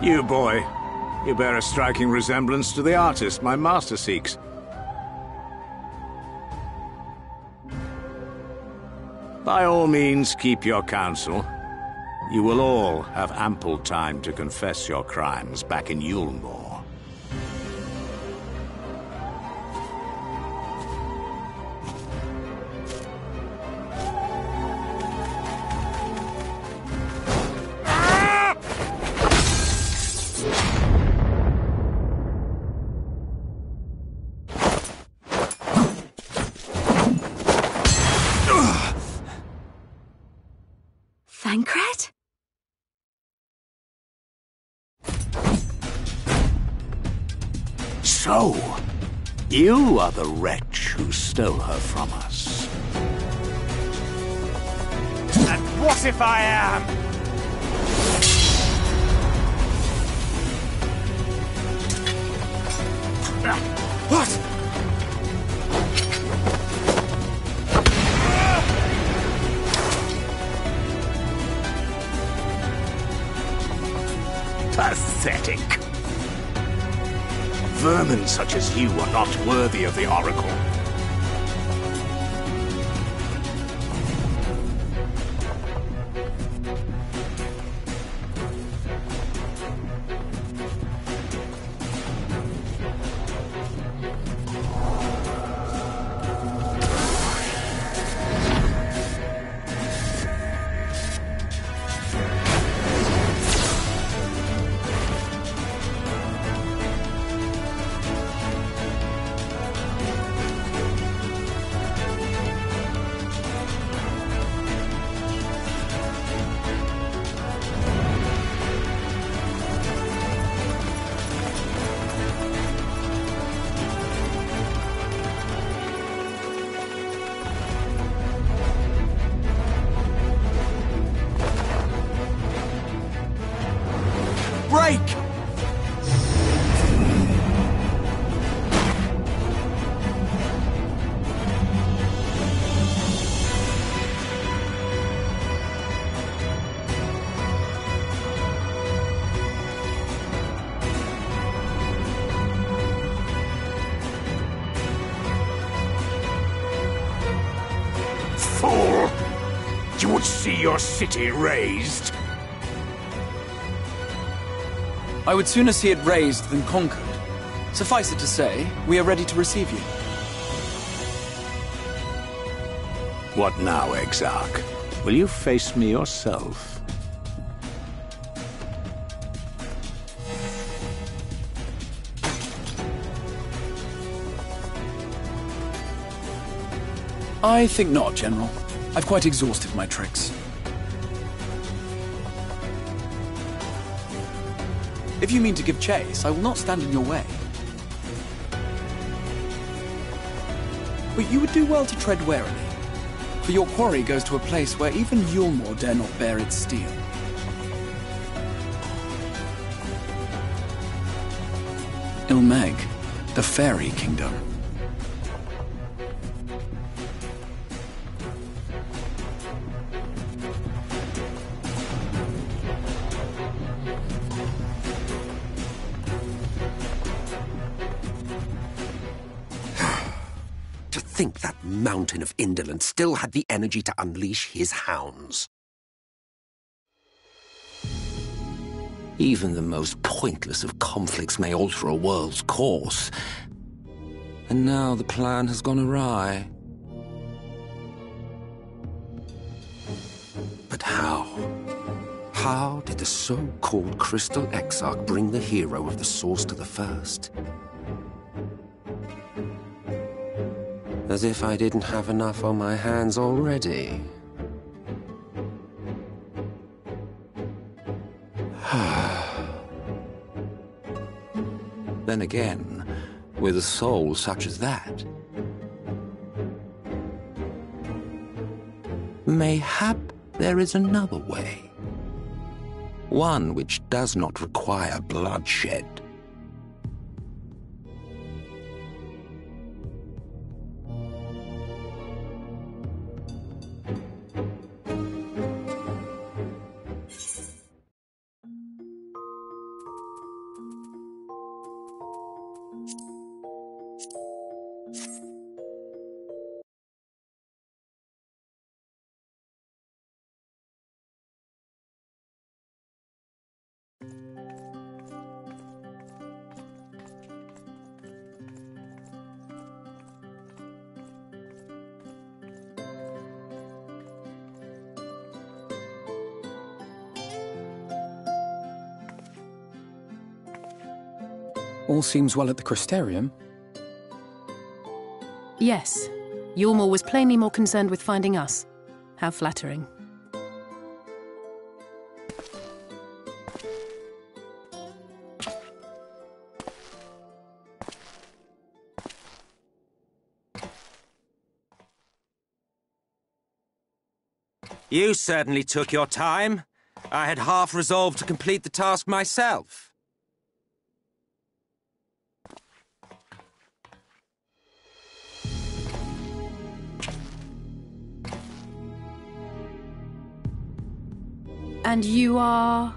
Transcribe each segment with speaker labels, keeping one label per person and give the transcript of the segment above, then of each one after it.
Speaker 1: You, boy. You bear a striking resemblance to the artist my master seeks. By all means, keep your counsel. You will all have ample time to confess your crimes back in Eulmore.
Speaker 2: Thancred?
Speaker 1: So, you are the wretch who stole her from us.
Speaker 3: And what if I am? What?
Speaker 1: Pathetic. Vermin such as you are not worthy of the Oracle.
Speaker 3: Break!
Speaker 1: Fool! You would see your city razed.
Speaker 4: I would sooner see it razed than conquered. Suffice it to say, we are ready to receive you.
Speaker 1: What now, Exarch? Will you face me yourself?
Speaker 4: I think not, General. I've quite exhausted my tricks. If you mean to give chase, I will not stand in your way. But you would do well to tread warily, for your quarry goes to a place where even Eulmore dare not bear its steel. Emet-Selch, the Fairy Kingdom.
Speaker 5: Think that mountain of indolence still had the energy to unleash his hounds. Even the most pointless of conflicts may alter a world's course. And now the plan has gone awry. But how? How did the so-called Crystal Exarch bring the hero of the Source to the First? As if I didn't have enough on my hands already. Then again, with a soul such as that. Mayhap there is another way. One which does not require bloodshed.
Speaker 4: All seems well at the Crystarium.
Speaker 2: Yes. Eulmore was plainly more concerned with finding us. How flattering.
Speaker 6: You certainly took your time. I had half resolved to complete the task myself.
Speaker 2: And you are...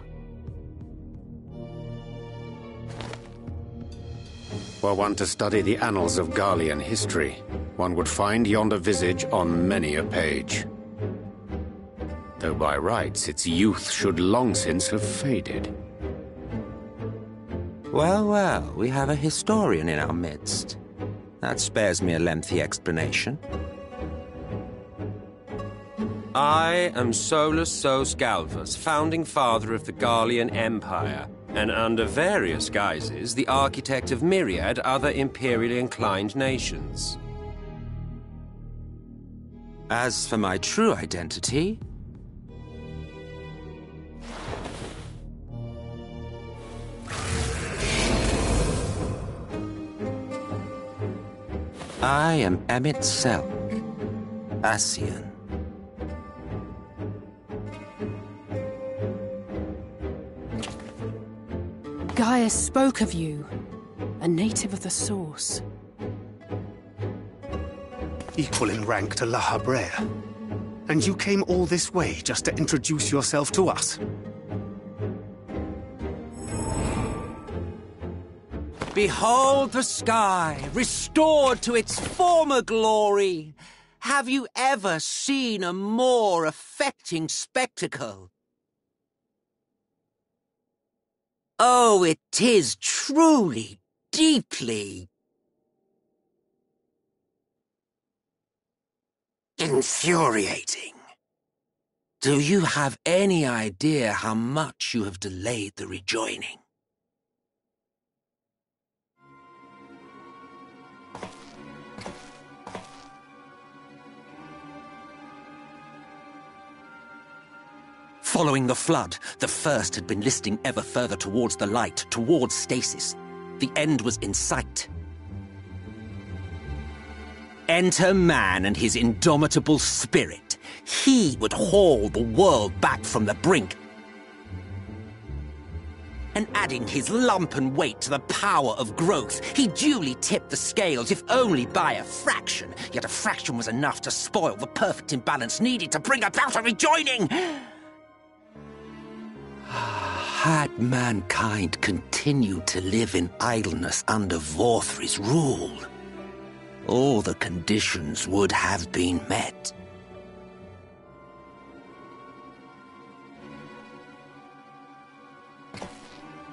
Speaker 7: Were one to study the annals of Garlean history, one would find yonder visage on many a page. Though by rights its youth should long since have faded.
Speaker 6: Well, well, we have a historian in our midst. That spares me a lengthy explanation. I am Solus Sos Galvus, founding father of the Garlean Empire, and under various guises, the architect of myriad other imperially inclined nations. As for my true identity... I am Emet-Selch, Ascian.
Speaker 2: Gaius spoke of you, a native of the Source.
Speaker 3: Equal in rank to La Habrea. And you came all this way just to introduce yourself to us?
Speaker 6: Behold the sky, restored to its former glory. Have you ever seen a more affecting spectacle? Oh, it is truly, deeply... infuriating. Do you have any idea how much you have delayed the rejoining? Following the flood, the First had been listing ever further towards the light, towards stasis. The end was in sight. Enter man and his indomitable spirit. He would haul the world back from the brink. And adding his lumpen weight to the power of growth, he duly tipped the scales, if only by a fraction. Yet a fraction was enough to spoil the perfect imbalance needed to bring about a rejoining. Had mankind continued to live in idleness under Vorthri's rule, all the conditions would have been met.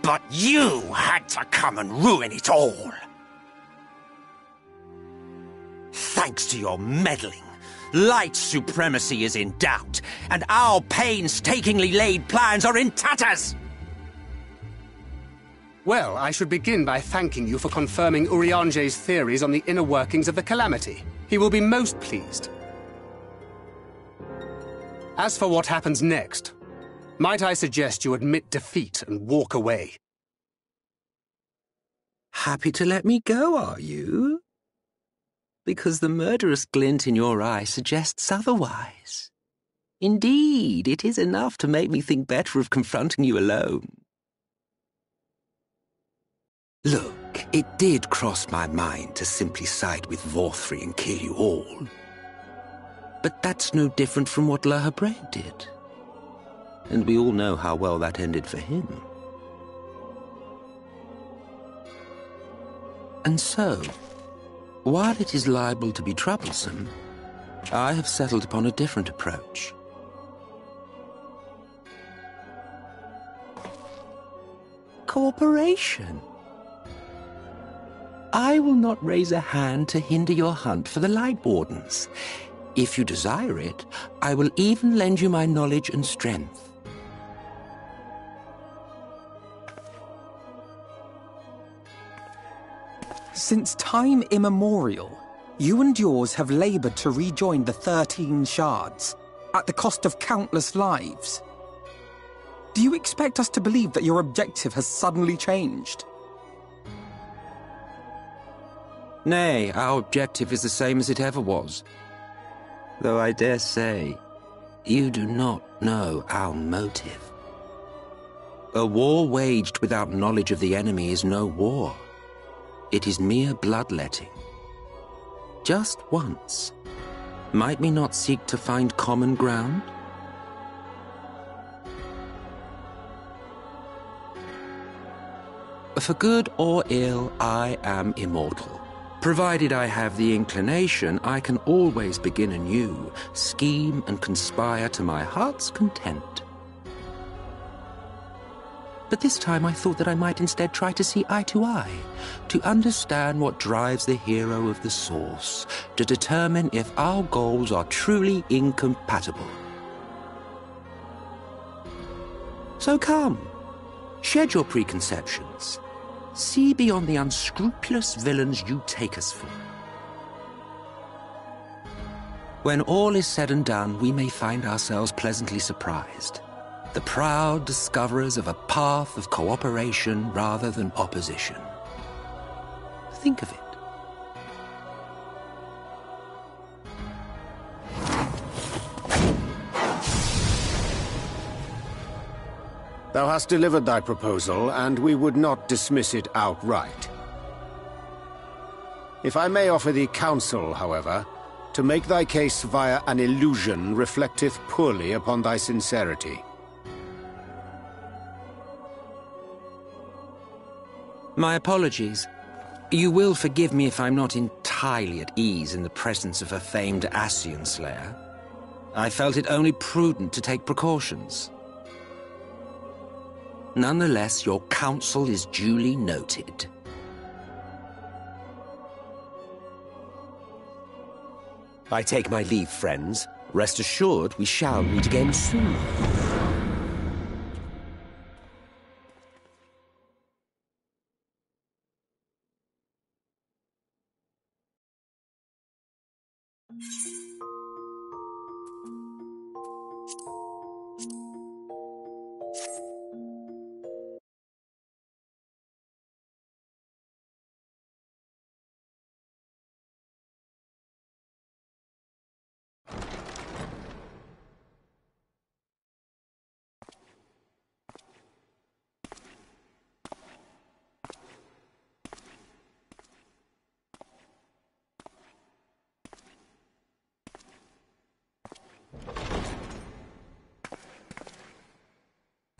Speaker 6: But you had to come and ruin it all. Thanks to your meddling, light supremacy is in doubt, and our painstakingly laid plans are in tatters!
Speaker 3: Well, I should begin by thanking you for confirming Urianger's theories on the inner workings of the Calamity. He will be most pleased. As for what happens next, might I suggest you admit defeat and walk away?
Speaker 5: Happy to let me go, are you? Because the murderous glint in your eye suggests otherwise. Indeed, it is enough to make me think better of confronting you alone. Look, it did cross my mind to simply side with Vorthri and kill you all. But that's no different from what La Habre did. And we all know how well that ended for him. And so, while it is liable to be troublesome, I have settled upon a different approach. Cooperation. I will not raise a hand to hinder your hunt for the Light Wardens. If you desire it, I will even lend you my knowledge and strength.
Speaker 8: Since time immemorial, you and yours have labored to rejoin the 13 shards, at the cost of countless lives. Do you expect us to believe that your objective has suddenly changed?
Speaker 5: Nay, our objective is the same as it ever was. Though I dare say, you do not know our motive. A war waged without knowledge of the enemy is no war. It is mere bloodletting. Just once, might we not seek to find common ground? For good or ill, I am immortal. Provided I have the inclination, I can always begin anew, scheme and conspire to my heart's content. But this time I thought that I might instead try to see eye to eye, to understand what drives the hero of the source, to determine if our goals are truly incompatible. So come, shed your preconceptions. See beyond the unscrupulous villains you take us for. When all is said and done, we may find ourselves pleasantly surprised. The proud discoverers of a path of cooperation rather than opposition. Think of it.
Speaker 7: Thou hast delivered thy proposal, and we would not dismiss it outright. If I may offer thee counsel, however, to make thy case via an illusion reflecteth poorly upon thy sincerity.
Speaker 5: My apologies. You will forgive me if I'm not entirely at ease in the presence of a famed Ascian slayer. I felt it only prudent to take precautions. Nonetheless, your counsel is duly noted. I take my leave, friends. Rest assured, we shall meet again soon.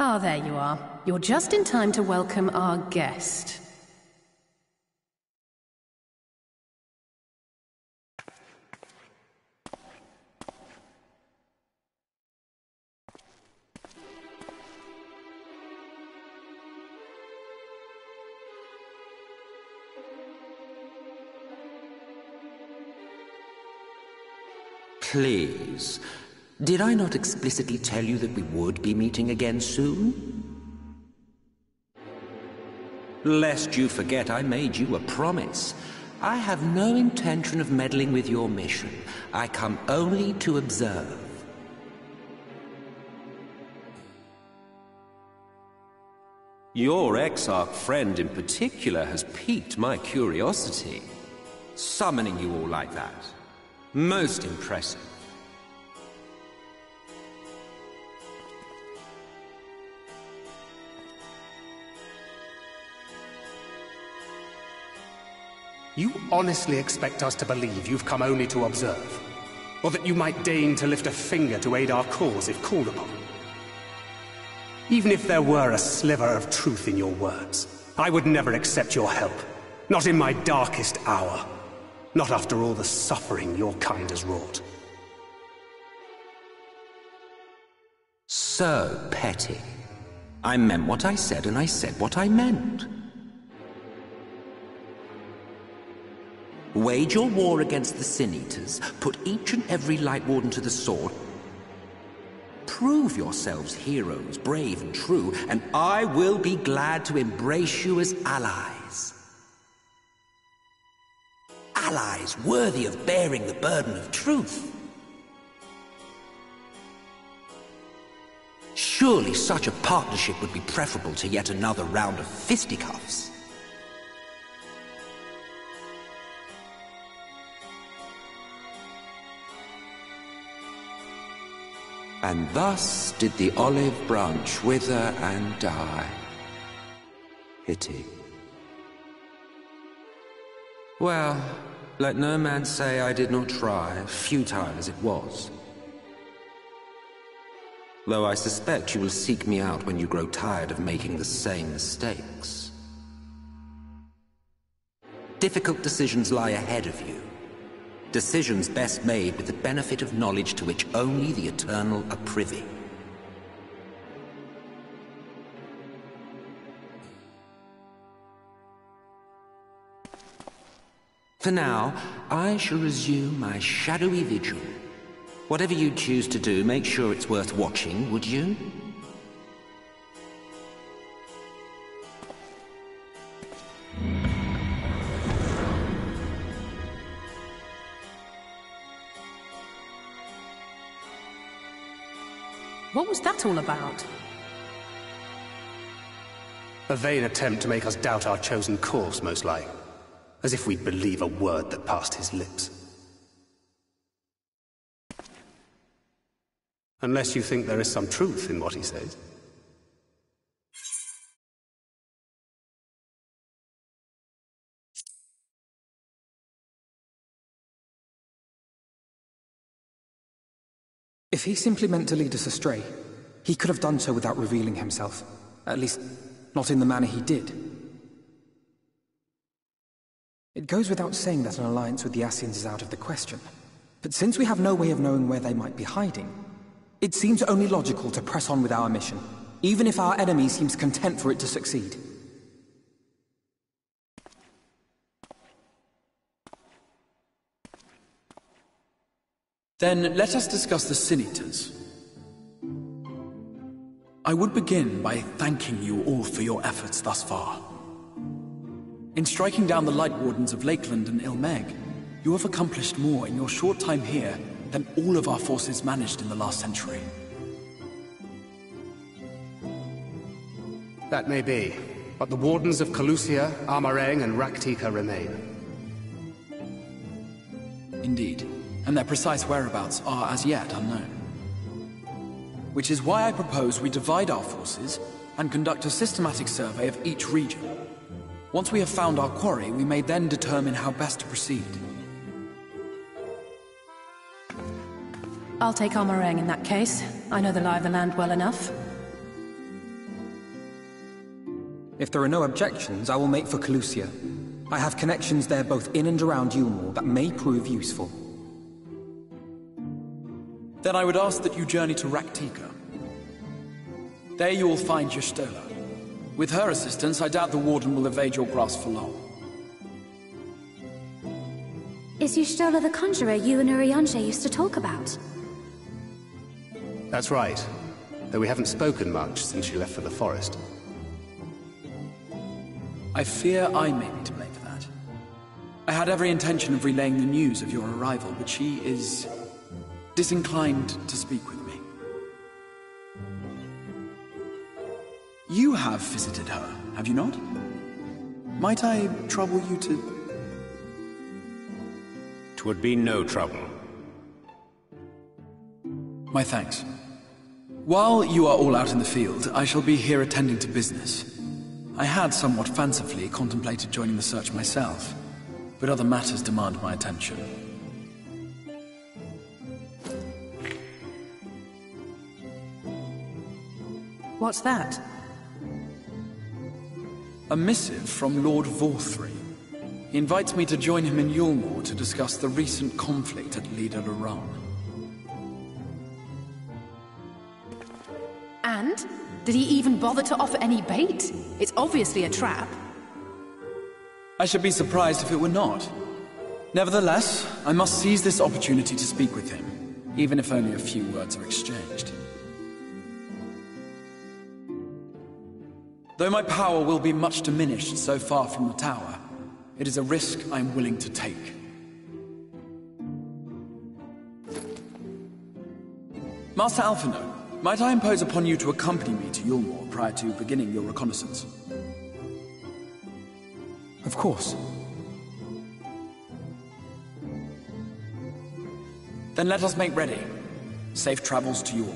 Speaker 2: Ah, there you are. You're just in time to welcome our guest.
Speaker 5: Please. Did I not explicitly tell you that we would be meeting again soon? Lest you forget, I made you a promise. I have no intention of meddling with your mission. I come only to observe.
Speaker 6: Your Exarch friend in particular has piqued my curiosity. Summoning you all like that. Most impressive.
Speaker 3: You honestly expect us to believe you've come only to observe? Or that you might deign to lift a finger to aid our cause if called upon? Even if there were a sliver of truth in your words, I would never accept your help. Not in my darkest hour. Not after all the suffering your kind has wrought.
Speaker 5: So petty. I meant what I said, and I said what I meant. Wage your war against the Sin Eaters, put each and every Light Warden to the sword, prove yourselves heroes, brave and true, and I will be glad to embrace you as allies. Allies worthy of bearing the burden of truth. Surely such a partnership would be preferable to yet another round of fisticuffs. And thus did the olive branch wither and die. Pity. Well, let no man say I did not try, futile as it was. Though I suspect you will seek me out when you grow tired of making the same mistakes. Difficult decisions lie ahead of you. Decisions best made with the benefit of knowledge to which only the Eternal are privy. For now, I shall resume my shadowy vigil. Whatever you choose to do, make sure it's worth watching, would you?
Speaker 2: What was that all about?
Speaker 3: A vain attempt to make us doubt our chosen course, most like. As if we'd believe a word that passed his lips. Unless you think there is some truth in what he says.
Speaker 8: If he simply meant to lead us astray, he could have done so without revealing himself. At least, not in the manner he did. It goes without saying that an alliance with the Ascians is out of the question. But since we have no way of knowing where they might be hiding, it seems only logical to press on with our mission, even if our enemy seems content for it to succeed.
Speaker 4: Then let us discuss the Sin Eaters. I would begin by thanking you all for your efforts thus far. In striking down the Light Wardens of Lakeland and Eulmore, you have accomplished more in your short time here than all of our forces managed in the last century.
Speaker 3: That may be, but the Wardens of Calusia, Armarang, and Raktika remain.
Speaker 4: Indeed, and their precise whereabouts are as yet unknown. Which is why I propose we divide our forces and conduct a systematic survey of each region. Once we have found our quarry, we may then determine how best to proceed.
Speaker 2: I'll take Armarang in that case. I know the lie of the land well enough.
Speaker 8: If there are no objections, I will make for Calusia. I have connections there both in and around Eulmore that may prove useful.
Speaker 4: Then I would ask that you journey to Raktika. There you will find Y'shtola. With her assistance, I doubt the Warden will evade your grasp for long.
Speaker 9: Is Y'shtola the conjurer you and Urianger used to talk about?
Speaker 3: That's right. Though we haven't spoken much since she left for the forest.
Speaker 4: I fear I may be to blame for that. I had every intention of relaying the news of your arrival, but she is disinclined to speak with me. You have visited her, have you not? Might I trouble you to...
Speaker 7: 'Twould be no trouble.
Speaker 4: My thanks. While you are all out in the field, I shall be here attending to business. I had somewhat fancifully contemplated joining the search myself, but other matters demand my attention.
Speaker 2: What's that?
Speaker 4: A missive from Lord Vorthry. He invites me to join him in Eulmore to discuss the recent conflict at Lida Luran.
Speaker 2: And? Did he even bother to offer any bait? It's obviously a trap.
Speaker 4: I should be surprised if it were not. Nevertheless, I must seize this opportunity to speak with him, even if only a few words are exchanged. Though my power will be much diminished so far from the tower, it is a risk I am willing to take. Master Alphino, might I impose upon you to accompany me to Eulmore prior to beginning your reconnaissance?
Speaker 8: Of course.
Speaker 4: Then let us make ready. Safe travels to you all.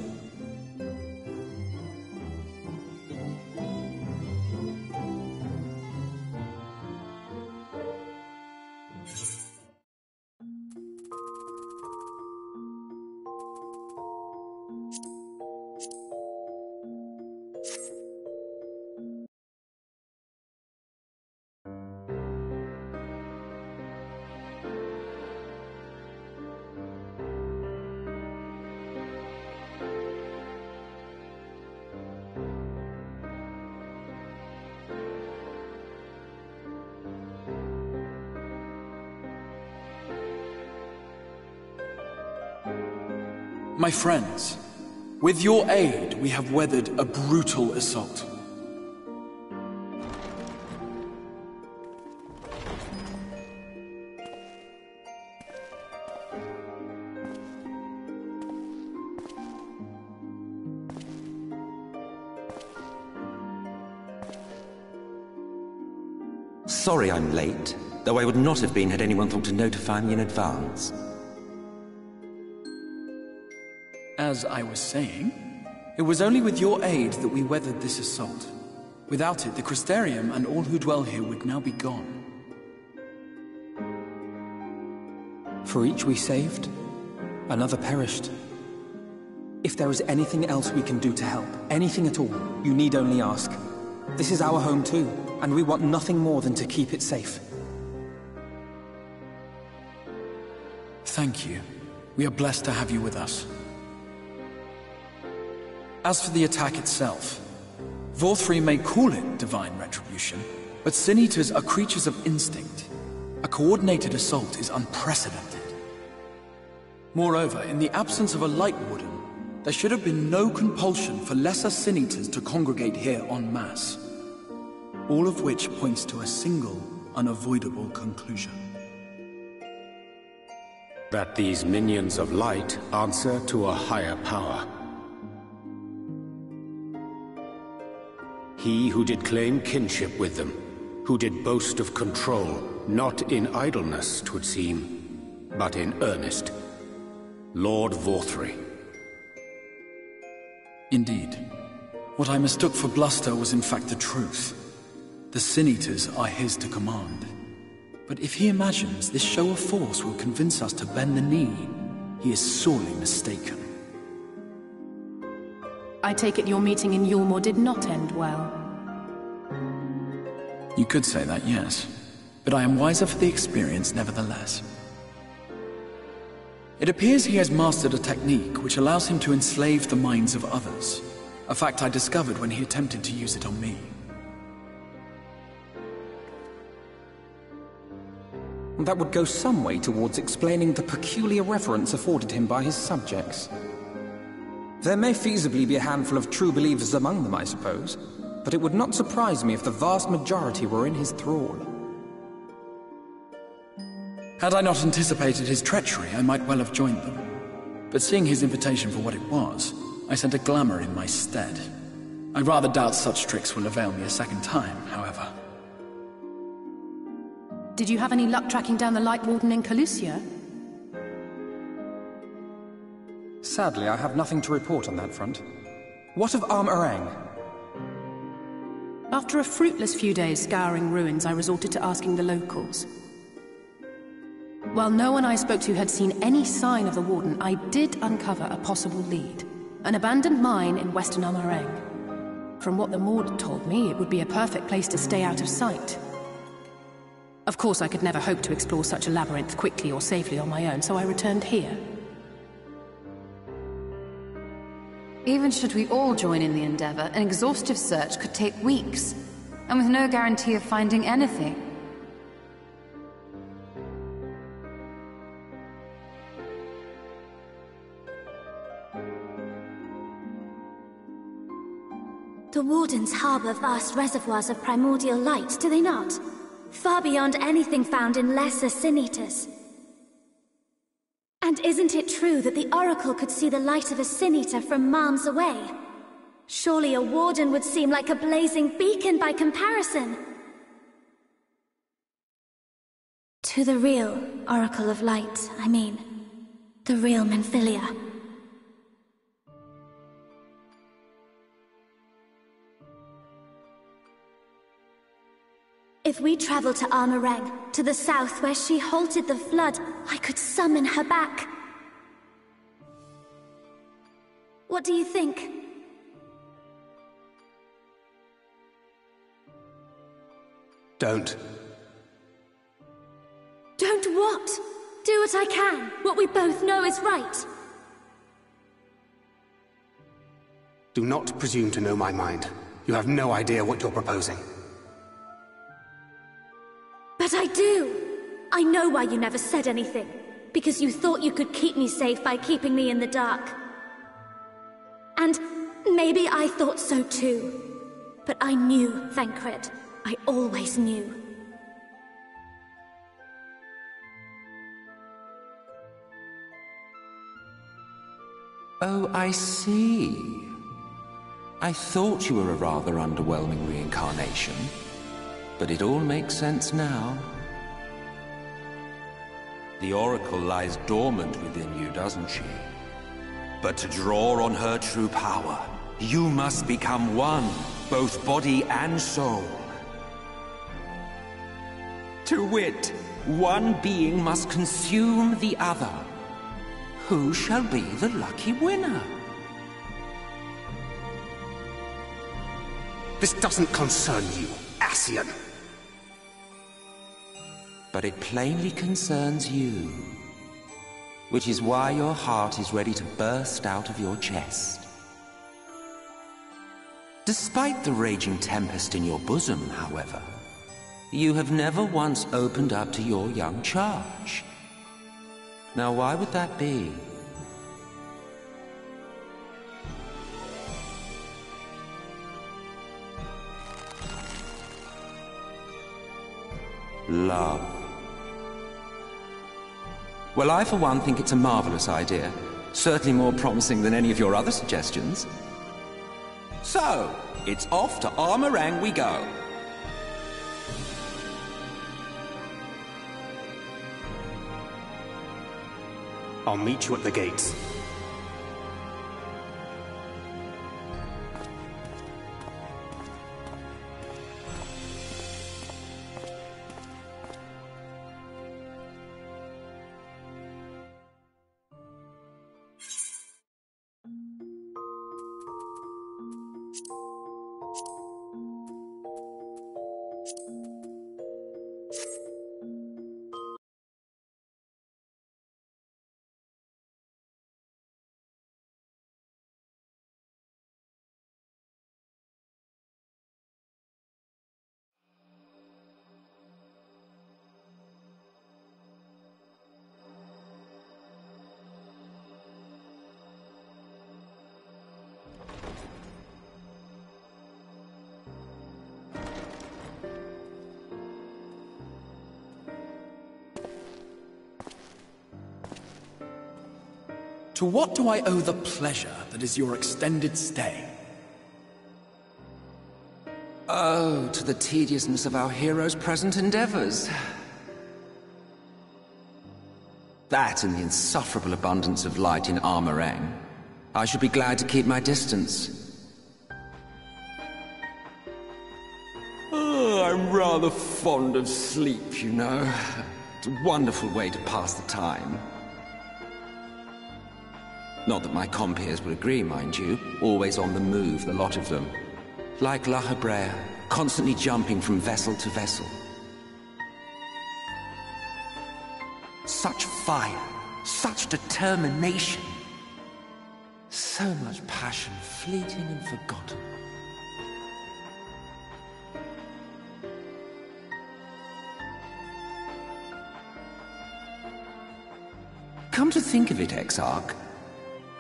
Speaker 4: My friends, with your aid, we have weathered a brutal assault.
Speaker 5: Sorry I'm late, though I would not have been had anyone thought to notify me in advance.
Speaker 4: As I was saying, it was only with your aid that we weathered this assault. Without it, the Crystarium and all who dwell here would now be gone.
Speaker 8: For each we saved, another perished. If there is anything else we can do to help, anything at all, you need only ask. This is our home too, and we want nothing more than to keep it safe.
Speaker 4: Thank you. We are blessed to have you with us. As for the attack itself, Vorthry may call it divine retribution, but Sin Eaters are creatures of instinct. A coordinated assault is unprecedented. Moreover, in the absence of a Light Warden, there should have been no compulsion for lesser Sin Eaters to congregate here en masse. All of which points to a single, unavoidable conclusion.
Speaker 7: That these minions of light answer to a higher power. He who did claim kinship with them, who did boast of control, not in idleness, 'twould seem, but in earnest. Lord Vorthry.
Speaker 4: Indeed. What I mistook for bluster was in fact the truth. The Sin Eaters are his to command. But if he imagines this show of force will convince us to bend the knee, he is sorely mistaken.
Speaker 2: I take it your meeting in Eulmore did not end well.
Speaker 4: You could say that, yes. But I am wiser for the experience nevertheless. It appears he has mastered a technique which allows him to enslave the minds of others. A fact I discovered when he attempted to use it on me.
Speaker 8: That would go some way towards explaining the peculiar reverence afforded him by his subjects. There may feasibly be a handful of true believers among them, I suppose, but it would not surprise me if the vast majority were in his thrall.
Speaker 4: Had I not anticipated his treachery, I might well have joined them. But seeing his invitation for what it was, I sent a glamour in my stead. I rather doubt such tricks will avail me a second time, however.
Speaker 2: Did you have any luck tracking down the Light Warden in Calusia?
Speaker 8: Sadly, I have nothing to report on that front. What of Armorang?
Speaker 2: After a fruitless few days scouring ruins, I resorted to asking the locals. While no one I spoke to had seen any sign of the Warden, I did uncover a possible lead. An abandoned mine in western Armorang. From what the Maud told me, it would be a perfect place to stay out of sight. Of course, I could never hope to explore such a labyrinth quickly or safely on my own, so I returned here.
Speaker 10: Even should we all join in the endeavor, an exhaustive search could take weeks, and with no guarantee of finding anything.
Speaker 9: The Wardens harbor vast reservoirs of primordial light, do they not? Far beyond anything found in lesser sin-eaters. And isn't it true that the Oracle could see the light of a sin-eater from miles away? Surely a Warden would seem like a blazing beacon by comparison. To the real Oracle of Light, I mean. The real Menphilia. If we travel to Armorang, to the south where she halted the flood, I could summon her back. What do you think?
Speaker 3: Don't.
Speaker 9: Don't what? Do what I can. What we both know is right.
Speaker 3: Do not presume to know my mind. You have no idea what you're proposing.
Speaker 9: But I do! I know why you never said anything. Because you thought you could keep me safe by keeping me in the dark. And maybe I thought so too. But I knew, Thancred. I always knew.
Speaker 5: Oh, I see. I thought you were a rather underwhelming reincarnation. But it all makes sense now. The Oracle lies dormant within you, doesn't she? But to draw on her true power, you must become one, both body and soul. To wit, one being must consume the other. Who shall be the lucky winner?
Speaker 3: This doesn't concern you, Ascian.
Speaker 5: But it plainly concerns you. Which is why your heart is ready to burst out of your chest. Despite the raging tempest in your bosom, however, you have never once opened up to your young charge. Now why would that be? Love. Well, I for one think it's a marvelous idea. Certainly more promising than any of your other suggestions. So, it's off to Armorang we go.
Speaker 3: I'll meet you at the gates.
Speaker 4: To what do I owe the pleasure that is your extended stay?
Speaker 5: Oh, to the tediousness of our hero's present endeavors. That and the insufferable abundance of light in Armorang. I should be glad to keep my distance. Oh, I'm rather fond of sleep, you know. It's a wonderful way to pass the time. Not that my compeers would agree, mind you. Always on the move, the lot of them. Like La Hebrea, constantly jumping from vessel to vessel. Such fire, such determination. So much passion, fleeting and forgotten. Come to think of it, Exarch,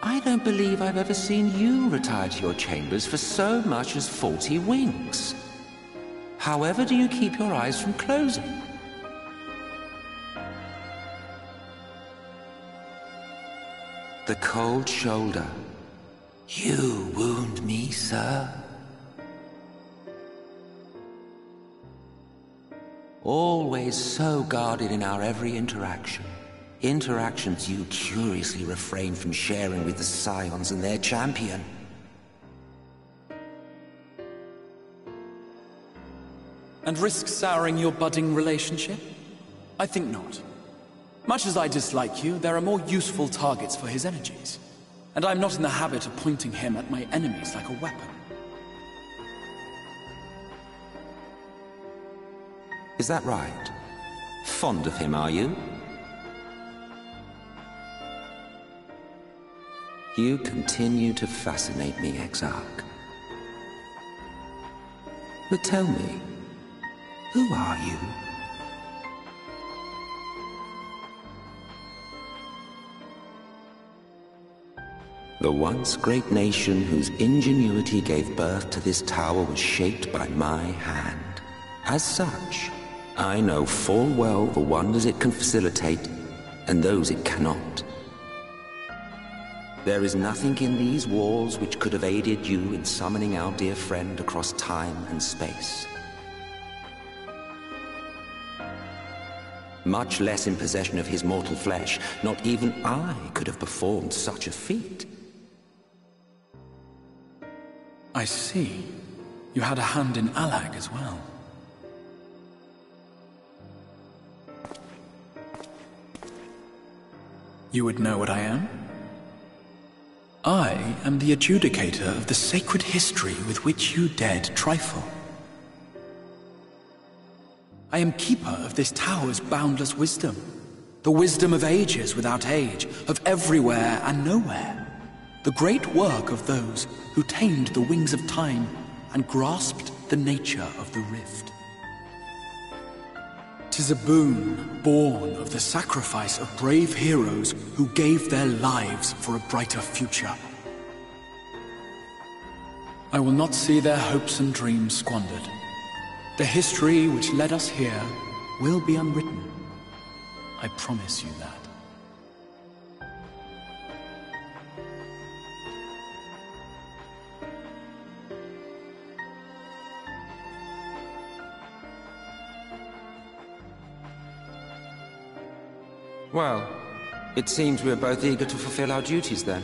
Speaker 5: I don't believe I've ever seen you retire to your chambers for so much as 40 winks. However do you keep your eyes from closing? The cold shoulder. You wound me, sir. Always so guarded in our every interaction. Interactions you curiously refrain from sharing with the Scions and their champion.
Speaker 4: And risk souring your budding relationship? I think not. Much as I dislike you, there are more useful targets for his energies. And I'm not in the habit of pointing him at my enemies like a weapon.
Speaker 5: Is that right? Fond of him, are you? You continue to fascinate me, Exarch. But tell me, who are you? The once great nation whose ingenuity gave birth to this tower was shaped by my hand. As such, I know full well the wonders it can facilitate and those it cannot. There is nothing in these walls which could have aided you in summoning our dear friend across time and space. Much less in possession of his mortal flesh, not even I could have performed such a feat.
Speaker 4: I see. You had a hand in Allag as well. You would know what I am? I am the adjudicator of the sacred history with which you dared trifle. I am keeper of this tower's boundless wisdom. The wisdom of ages without age, of everywhere and nowhere. The great work of those who tamed the wings of time and grasped the nature of the rift. 'Tis a boon born of the sacrifice of brave heroes who gave their lives for a brighter future. I will not see their hopes and dreams squandered. The history which led us here will be unwritten. I promise you that.
Speaker 5: Well, it seems we are both eager to fulfill our duties then.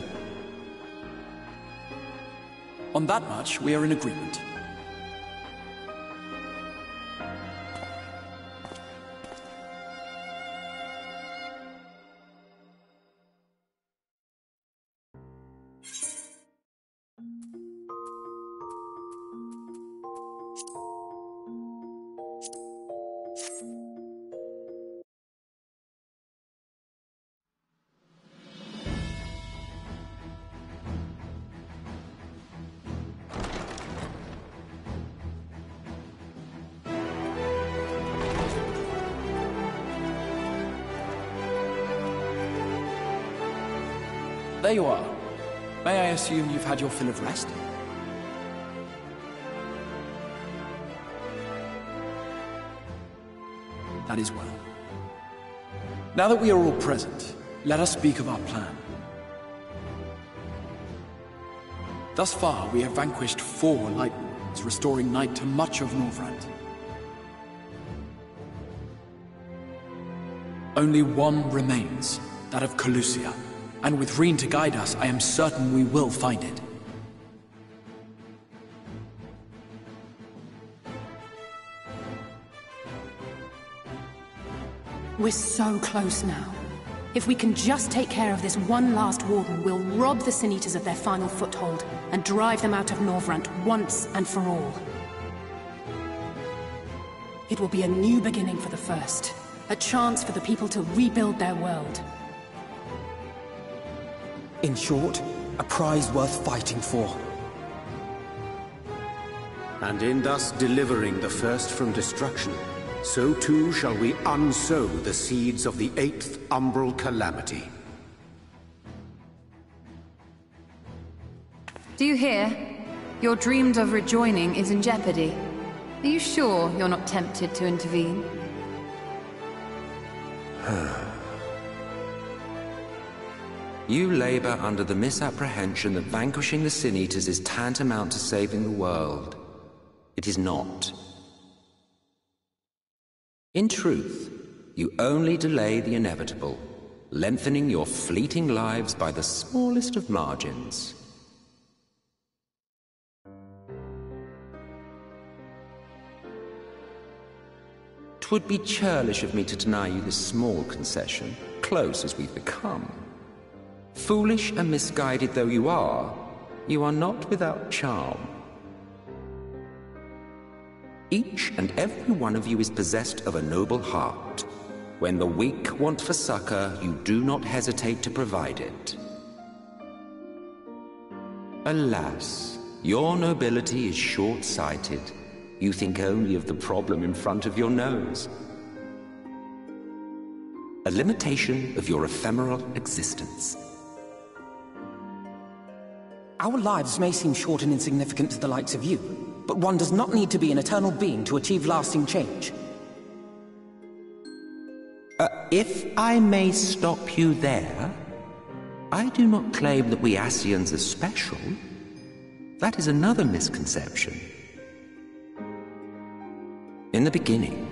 Speaker 4: On that much, we are in agreement. There you are. May I assume you've had your fill of rest? That is well. Now that we are all present, let us speak of our plan. Thus far, we have vanquished 4 Light Wardens. Dragons, restoring night to much of Norvrand. Only one remains, that of Calusia. And with Reen to guide us, I am certain we will find it.
Speaker 2: We're so close now. If we can just take care of this one last warden, we'll rob the Sin Eaters of their final foothold and drive them out of Norvrand once and for all. It will be a new beginning for the First. A chance for the people to rebuild their world.
Speaker 8: In short, a prize worth fighting for.
Speaker 7: And in thus delivering the First from destruction, so too shall we unsow the seeds of the 8th Umbral Calamity.
Speaker 10: Do you hear? Your dreamed of rejoining is in jeopardy. Are you sure you're not tempted to intervene?
Speaker 5: You labor under the misapprehension that vanquishing the Sin Eaters is tantamount to saving the world. It is not. In truth, you only delay the inevitable, lengthening your fleeting lives by the smallest of margins. Twould be churlish of me to deny you this small concession, close as we've become. Foolish and misguided though you are not without charm. Each and every one of you is possessed of a noble heart. When the weak want for succor, you do not hesitate to provide it. Alas, your nobility is short-sighted. You think only of the problem in front of your nose. A limitation of your ephemeral existence.
Speaker 8: Our lives may seem short and insignificant to the likes of you, but one does not need to be an eternal being to achieve lasting change.
Speaker 5: If I may stop you there, I do not claim that we Ascians are special. That is another misconception. In the beginning,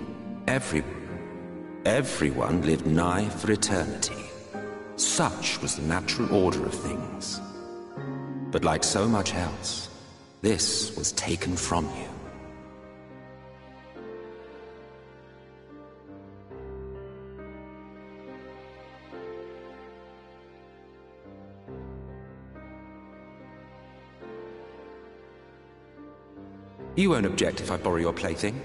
Speaker 5: everyone lived nigh for eternity. Such was the natural order of things. But like so much else, this was taken from you. You won't object if I borrow your plaything?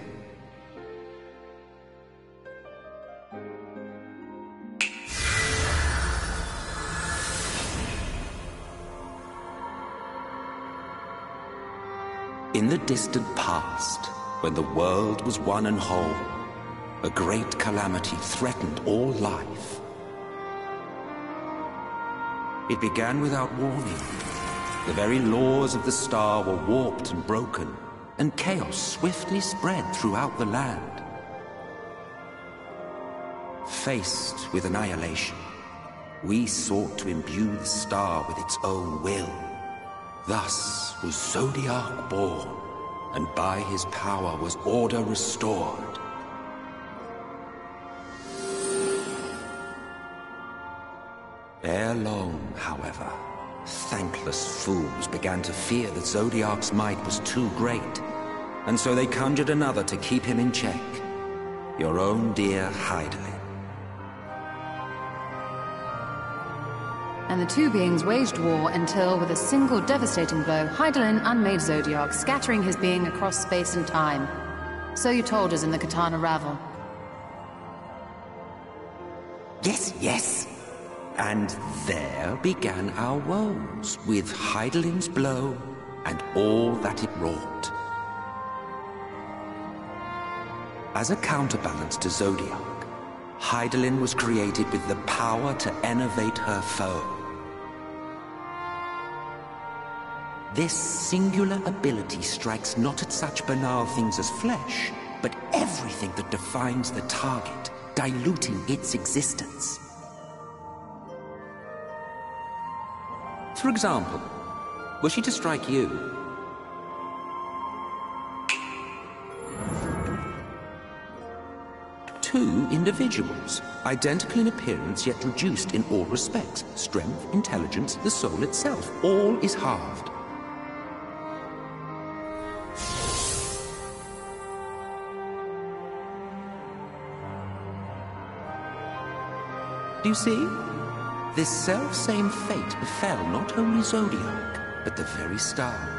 Speaker 5: In the distant past, when the world was one and whole, a great calamity threatened all life. It began without warning. The very laws of the star were warped and broken, and chaos swiftly spread throughout the land. Faced with annihilation, we sought to imbue the star with its own will. Thus was Zodiac born, and by his power was order restored. Ere long, however, thankless fools began to fear that Zodiac's might was too great, and so they conjured another to keep him in check. Your own dear Hydaelyn.
Speaker 10: And the two beings waged war until, with a single devastating blow, Hydaelyn unmade Zodiac, scattering his being across space and time. So you told us in the Katana Ravel.
Speaker 5: Yes, yes. And there began our woes, with Hydaelyn's blow and all that it wrought. As a counterbalance to Zodiac, Hydaelyn was created with the power to enervate her foe. This singular ability strikes not at such banal things as flesh, but everything that defines the target, diluting its existence. For example, were she to strike you, two individuals, identical in appearance yet reduced in all respects. Strength, intelligence, the soul itself, all is halved. Do you see? This self-same fate befell not only Zodiac, but the very star.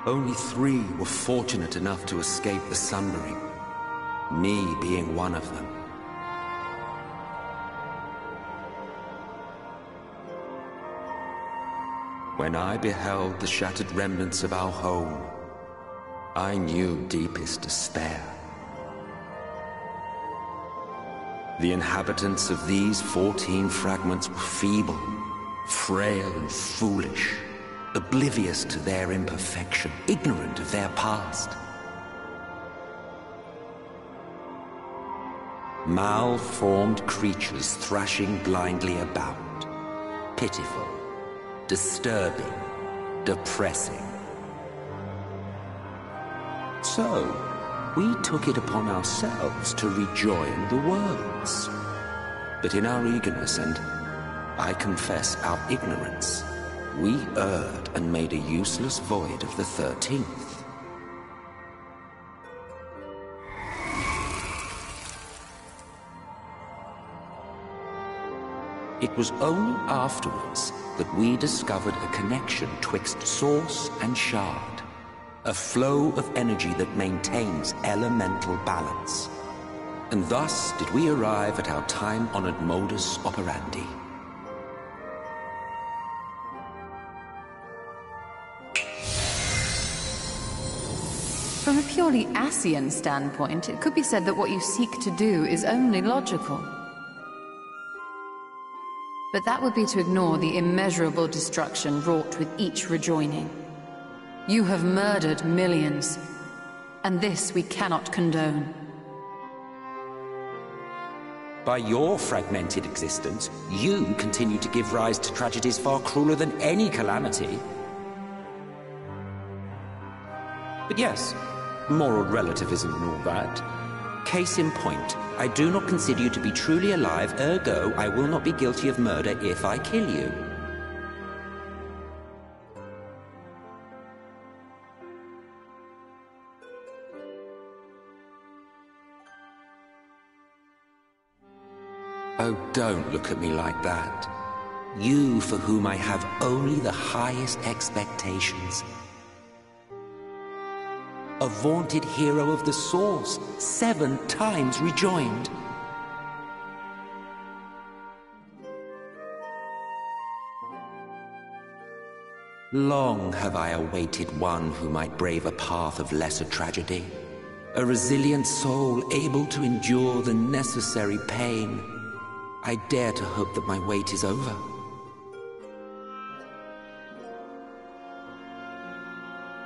Speaker 5: Only 3 were fortunate enough to escape the Sundering, me being one of them. When I beheld the shattered remnants of our home, I knew deepest despair. The inhabitants of these 14 fragments were feeble, frail and foolish, oblivious to their imperfection, ignorant of their past. Malformed creatures thrashing blindly about. Pitiful, disturbing, depressing. So, we took it upon ourselves to rejoin the worlds. But in our eagerness and, I confess, our ignorance, we erred and made a useless void of the 13th. It was only afterwards that we discovered a connection twixt source and shard. A flow of energy that maintains elemental balance. And thus did we arrive at our time-honored modus operandi.
Speaker 10: From a purely Ascian standpoint, it could be said that what you seek to do is only logical. But that would be to ignore the immeasurable destruction wrought with each rejoining. You have murdered millions, and this we cannot condone.
Speaker 5: By your fragmented existence, you continue to give rise to tragedies far crueler than any calamity. But yes, moral relativism and all that. Case in point, I do not consider you to be truly alive, ergo I will not be guilty of murder if I kill you. Oh, don't look at me like that. You for whom I have only the highest expectations. A vaunted hero of the Source, 7 times rejoined. Long have I awaited one who might brave a path of lesser tragedy. A resilient soul able to endure the necessary pain. I dare to hope that my wait is over.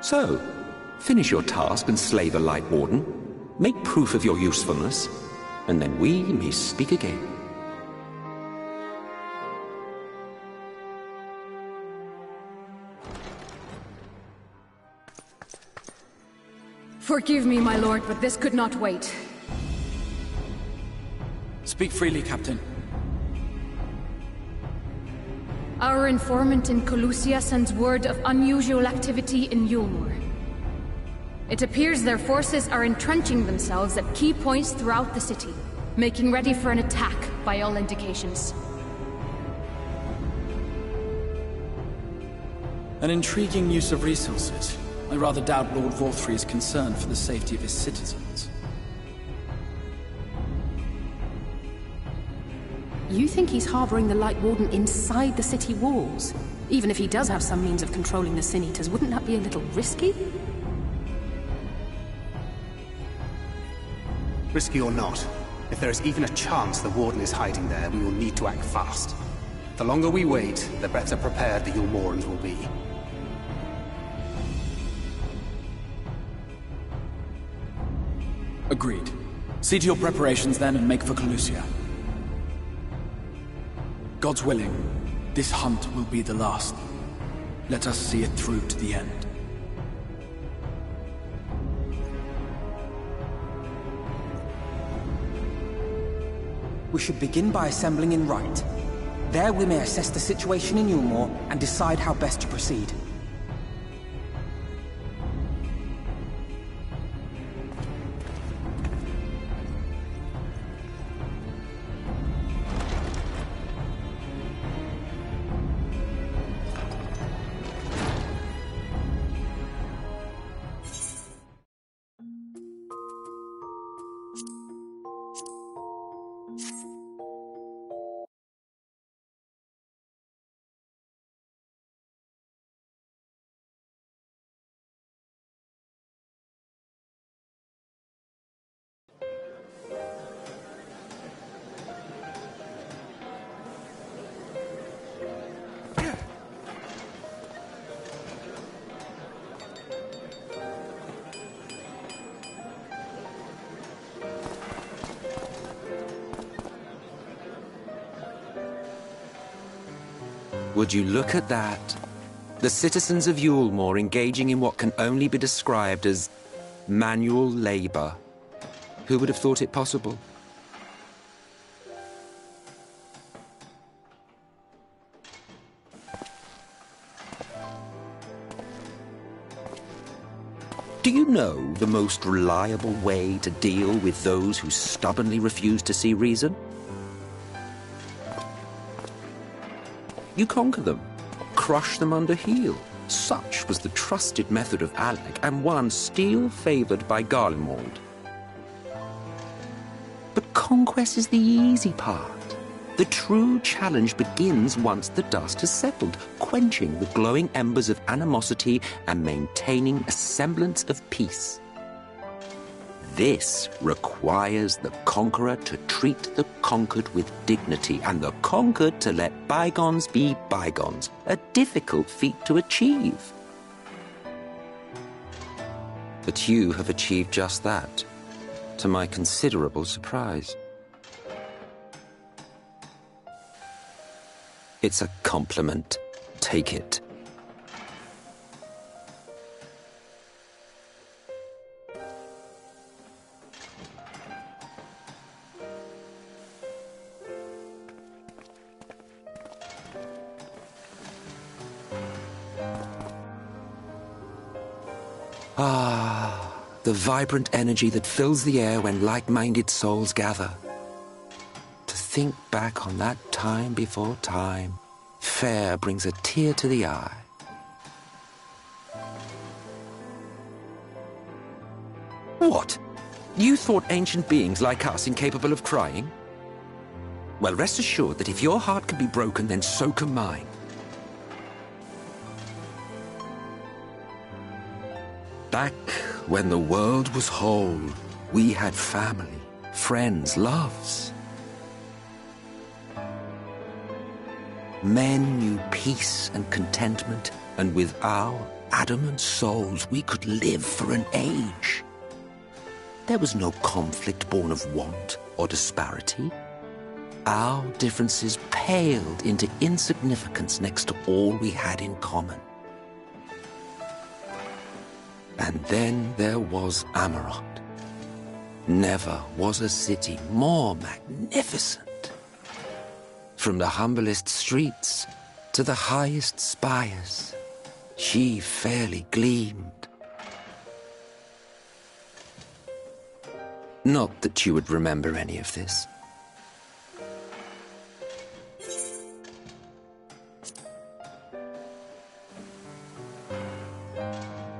Speaker 5: So, finish your task and slay the Light Warden. Make proof of your usefulness, and then we may speak again.
Speaker 2: Forgive me, my lord, but this could not wait.
Speaker 4: Speak freely, Captain.
Speaker 2: Our informant in Colusia sends word of unusual activity in Eulmore. It appears their forces are entrenching themselves at key points throughout the city, making ready for an attack by all indications.
Speaker 4: An intriguing use of resources. I rather doubt Lord Vorthry is concerned for the safety of his citizens.
Speaker 2: You think he's harboring the Light Warden inside the city walls? Even if he does have some means of controlling the Sin Eaters, wouldn't that be a little risky?
Speaker 3: Risky or not, if there is even a chance the Warden is hiding there, we will need to act fast. The longer we wait, the better prepared the Eulmorans will be.
Speaker 4: Agreed. See to your preparations then and make for Calusia. God's willing, this hunt will be the last. Let us see it through to the end.
Speaker 8: We should begin by assembling in Rite. There we may assess the situation in Eulmore and decide how best to proceed.
Speaker 5: Would you look at that? The citizens of Eulmore engaging in what can only be described as manual labor. Who would have thought it possible? Do you know the most reliable way to deal with those who stubbornly refuse to see reason? You conquer them, crush them under heel. Such was the trusted method of Alec, and one still favored by Garlemald. But conquest is the easy part. The true challenge begins once the dust has settled, quenching the glowing embers of animosity and maintaining a semblance of peace. This requires the conqueror to treat the conquered with dignity, and the conquered to let bygones be bygones, a difficult feat to achieve. But you have achieved just that, to my considerable surprise. It's a compliment. Take it. Ah, the vibrant energy that fills the air when like-minded souls gather. To think back on that time before time, fair brings a tear to the eye. What? You thought ancient beings like us incapable of crying? Well, rest assured that if your heart can be broken, then so can mine. Back when the world was whole, we had family, friends, loves. Men knew peace and contentment, and with our adamant souls, we could live for an age. There was no conflict born of want or disparity. Our differences paled into insignificance next to all we had in common. And then there was Amarok. Never was a city more magnificent. From the humblest streets to the highest spires, she fairly gleamed. Not that you would remember any of this.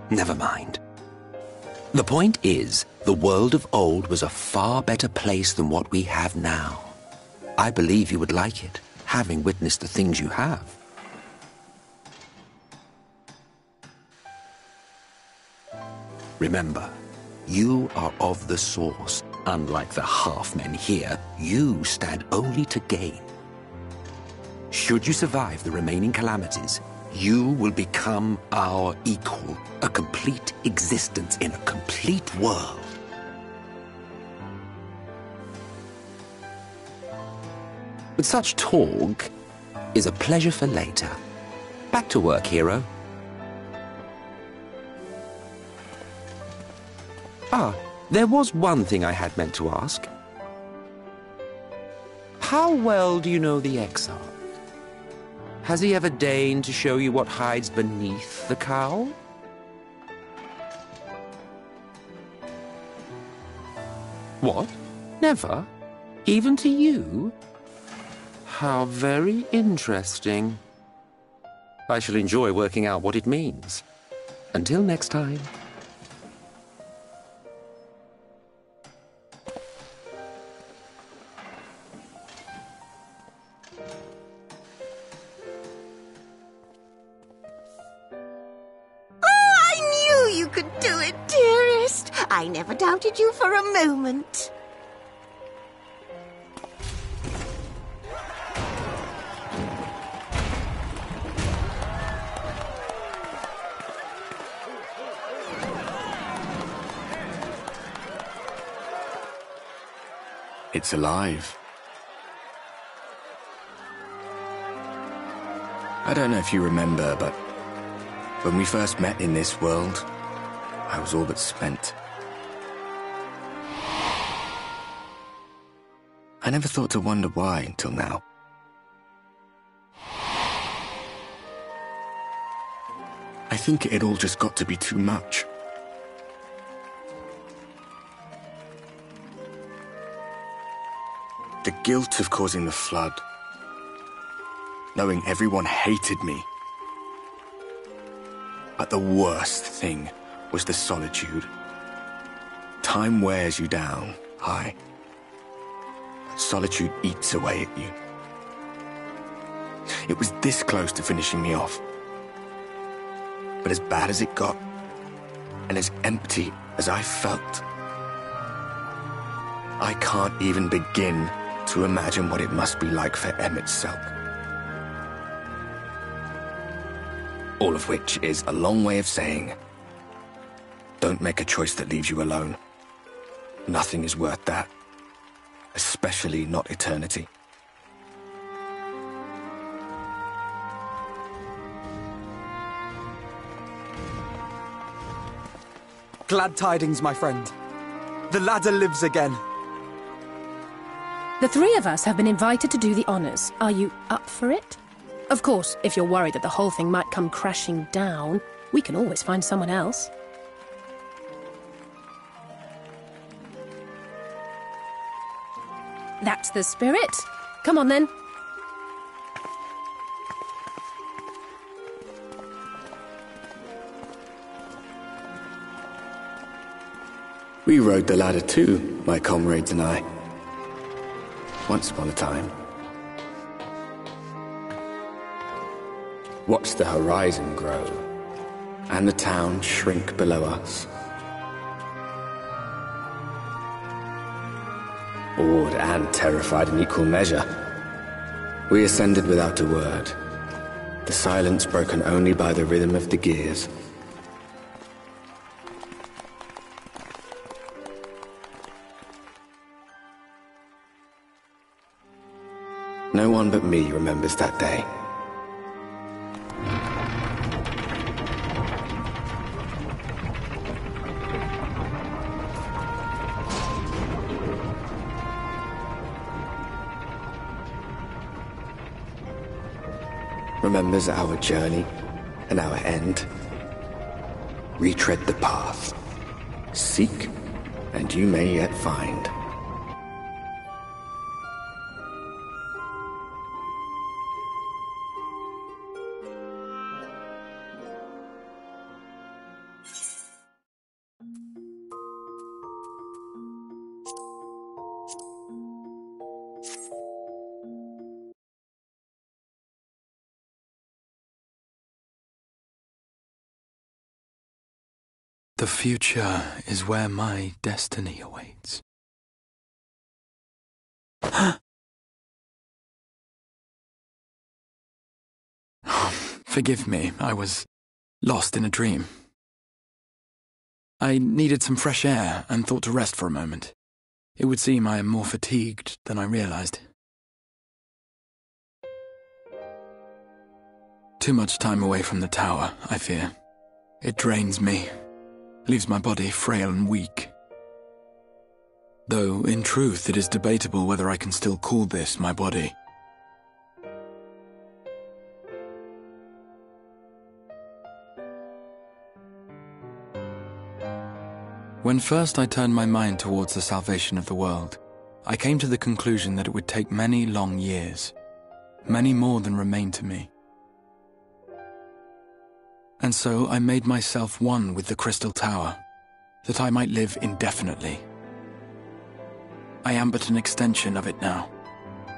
Speaker 5: Never mind. The point is, the world of old was a far better place than what we have now. I believe you would like it, having witnessed the things you have. Remember, you are of the source. Unlike the half-men here, you stand only to gain. Should you survive the remaining calamities, you will become our equal, a complete existence in a complete world. But such talk is a pleasure for later. Back to work, hero. Ah, there was one thing I had meant to ask. How well do you know the Exarch? Has he ever deigned to show you what hides beneath the cowl? What? Never? Even to you? How very interesting. I shall enjoy working out what it means. Until next time.
Speaker 11: I never doubted you for a moment.
Speaker 7: It's alive. I don't know if you remember, but when we first met in this world, I was all but spent. I never thought to wonder why until now. I think it all just got to be too much. The guilt of causing the flood. Knowing everyone hated me. But the worst thing was the solitude. Time wears you down, aye. Solitude eats away at you. It was this close to finishing me off. But as bad as it got, and as empty as I felt, I can't even begin to imagine what it must be like for Emet-Selch. All of which is a long way of saying, don't make a choice that leaves you alone. Nothing is worth that. Especially not eternity.
Speaker 8: Glad tidings, my friend. The ladder lives again.
Speaker 2: The three of us have been invited to do the honors. Are you up for it? Of course, if you're worried that the whole thing might come crashing down, we can always find someone else. That's the spirit. Come on, then.
Speaker 7: We rode the ladder too, my comrades and I. Once upon a time. Watched the horizon grow, and the town shrink below us. Awed and terrified in equal measure, we ascended without a word, the silence broken only by the rhythm of the gears. No one but me remembers that day. Remembers our journey and our end. Retread the path. Seek, and you may yet find.
Speaker 4: The future is where my destiny awaits. Forgive me, I was lost in a dream. I needed some fresh air and thought to rest for a moment. It would seem I am more fatigued than I realized. Too much time away from the tower, I fear. It drains me, leaves my body frail and weak. Though, in truth, it is debatable whether I can still call this my body. When first I turned my mind towards the salvation of the world, I came to the conclusion that it would take many long years, many more than remain to me. And so I made myself one with the Crystal Tower, that I might live indefinitely. I am but an extension of it now,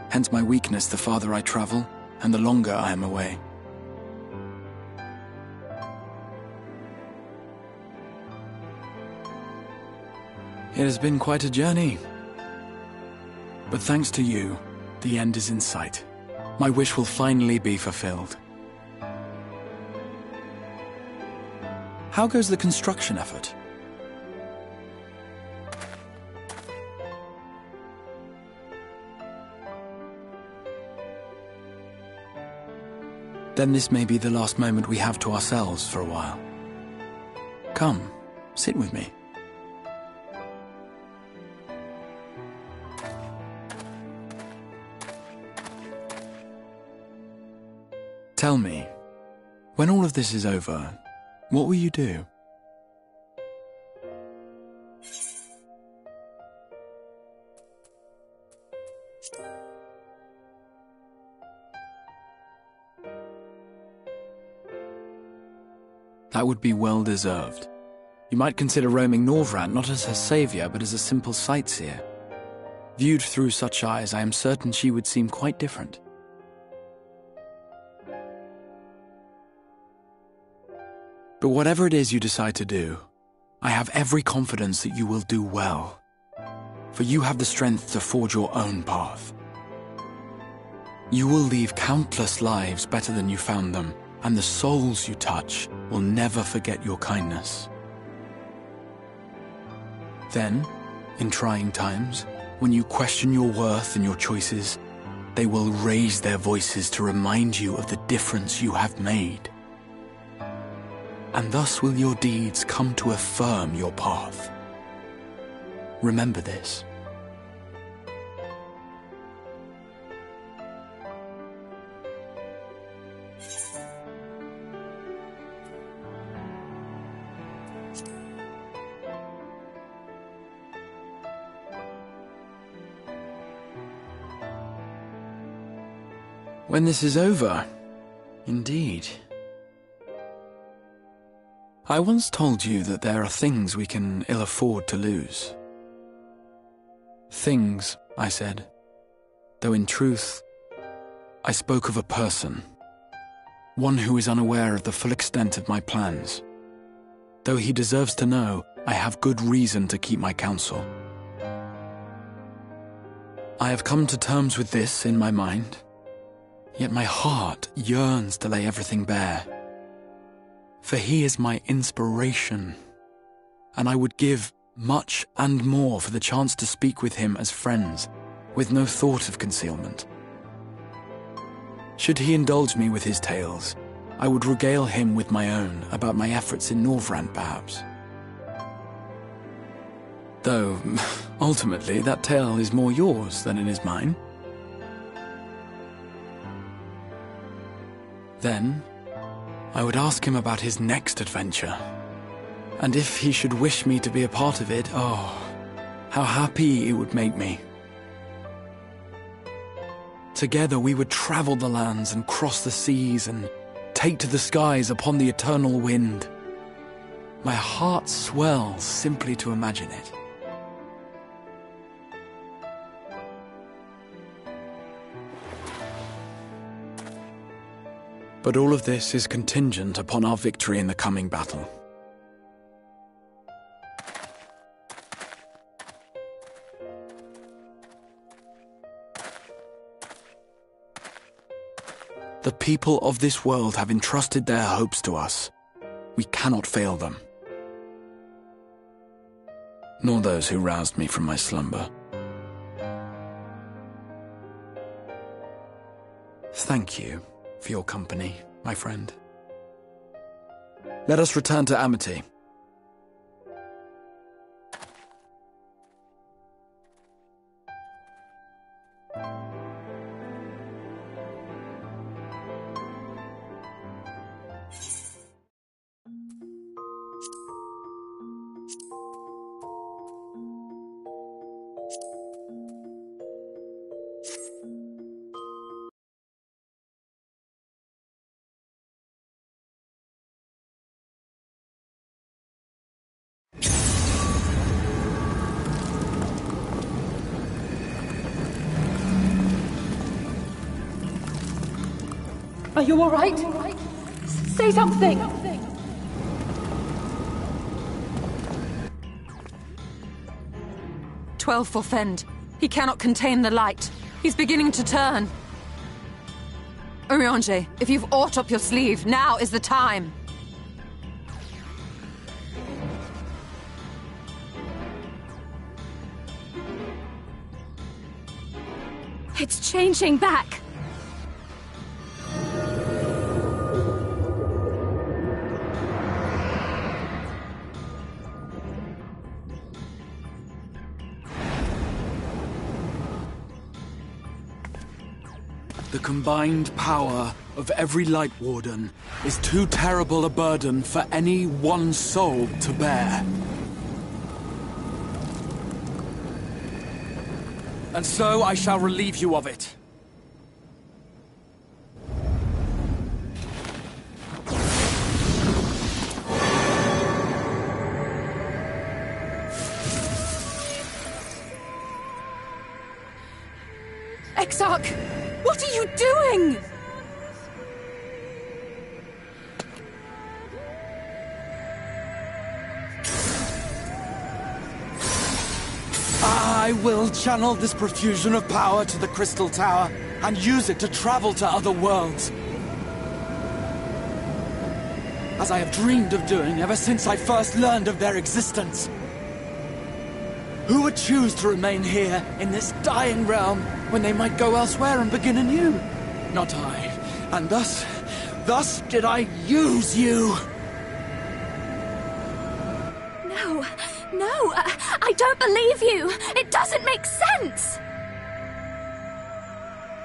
Speaker 4: hence my weakness the farther I travel, and the longer I am away. It has been quite a journey. But thanks to you, the end is in sight. My wish will finally be fulfilled. How goes the construction effort? Then this may be the last moment we have to ourselves for a while. Come, sit with me. Tell me, when all of this is over, what will you do? That would be well deserved. You might consider roaming Norvrant not as her savior, but as a simple sightseer. Viewed through such eyes, I am certain she would seem quite different. But whatever it is you decide to do, I have every confidence that you will do well. For you have the strength to forge your own path. You will leave countless lives better than you found them, and the souls you touch will never forget your kindness. Then, in trying times, when you question your worth and your choices, they will raise their voices to remind you of the difference you have made. And thus will your deeds come to affirm your path. Remember this. When this is over, indeed. I once told you that there are things we can ill afford to lose. Things, I said, though in truth, I spoke of a person. One who is unaware of the full extent of my plans. Though he deserves to know, I have good reason to keep my counsel. I have come to terms with this in my mind, yet my heart yearns to lay everything bare. For he is my inspiration, and I would give much and more for the chance to speak with him as friends, with no thought of concealment. Should he indulge me with his tales, I would regale him with my own about my efforts in Norvrant, perhaps. Though, ultimately, that tale is more yours than it is mine. Then, I would ask him about his next adventure. And if he should wish me to be a part of it, oh, how happy it would make me. Together we would travel the lands and cross the seas and take to the skies upon the eternal wind. My heart swells simply to imagine it. But all of this is contingent upon our victory in the coming battle. The people of this world have entrusted their hopes to us. We cannot fail them. Nor those who roused me from my slumber. Thank you for your company. my friend. Let us return to Amity.
Speaker 2: Are you all right? Say something!
Speaker 10: "12 for Fend. He cannot contain the light. He's beginning to turn. Urianger, if you've aught up your sleeve, now is the time."
Speaker 9: It's changing back.
Speaker 4: The combined power of every Light Warden is too terrible a burden for any one soul to bear. And so I shall relieve you of it.
Speaker 10: Exarch! What are you doing?
Speaker 4: I will channel this profusion of power to the Crystal Tower and use it to travel to other worlds. As I have dreamed of doing ever since I first learned of their existence. Who would choose to remain here in this dying realm when they might go elsewhere and begin anew? Not I. And thus did I use you.
Speaker 9: No, I don't believe you. It doesn't make sense.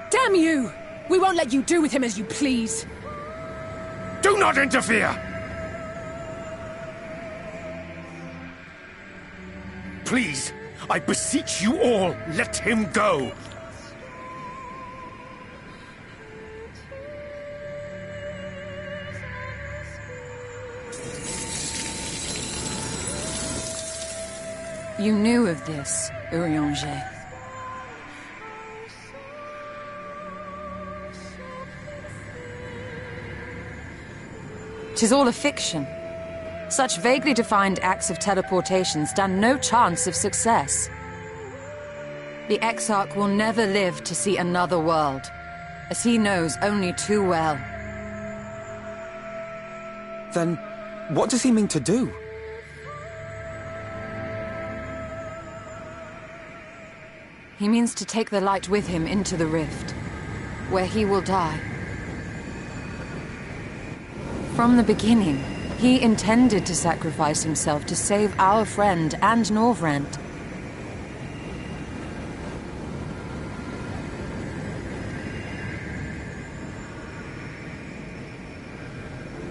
Speaker 2: Damn you! We won't let you do with him as you please.
Speaker 7: Do not interfere! Please, I beseech you all, let him go!
Speaker 10: You knew of this, Urianger. 'Tis all a fiction. Such vaguely defined acts of teleportation stand no chance of success. The Exarch will never live to see another world, as he knows only too well.
Speaker 8: Then, what does he mean to do?
Speaker 10: He means to take the light with him into the rift, where he will die. From the beginning, he intended to sacrifice himself to save our friend and Norvrent.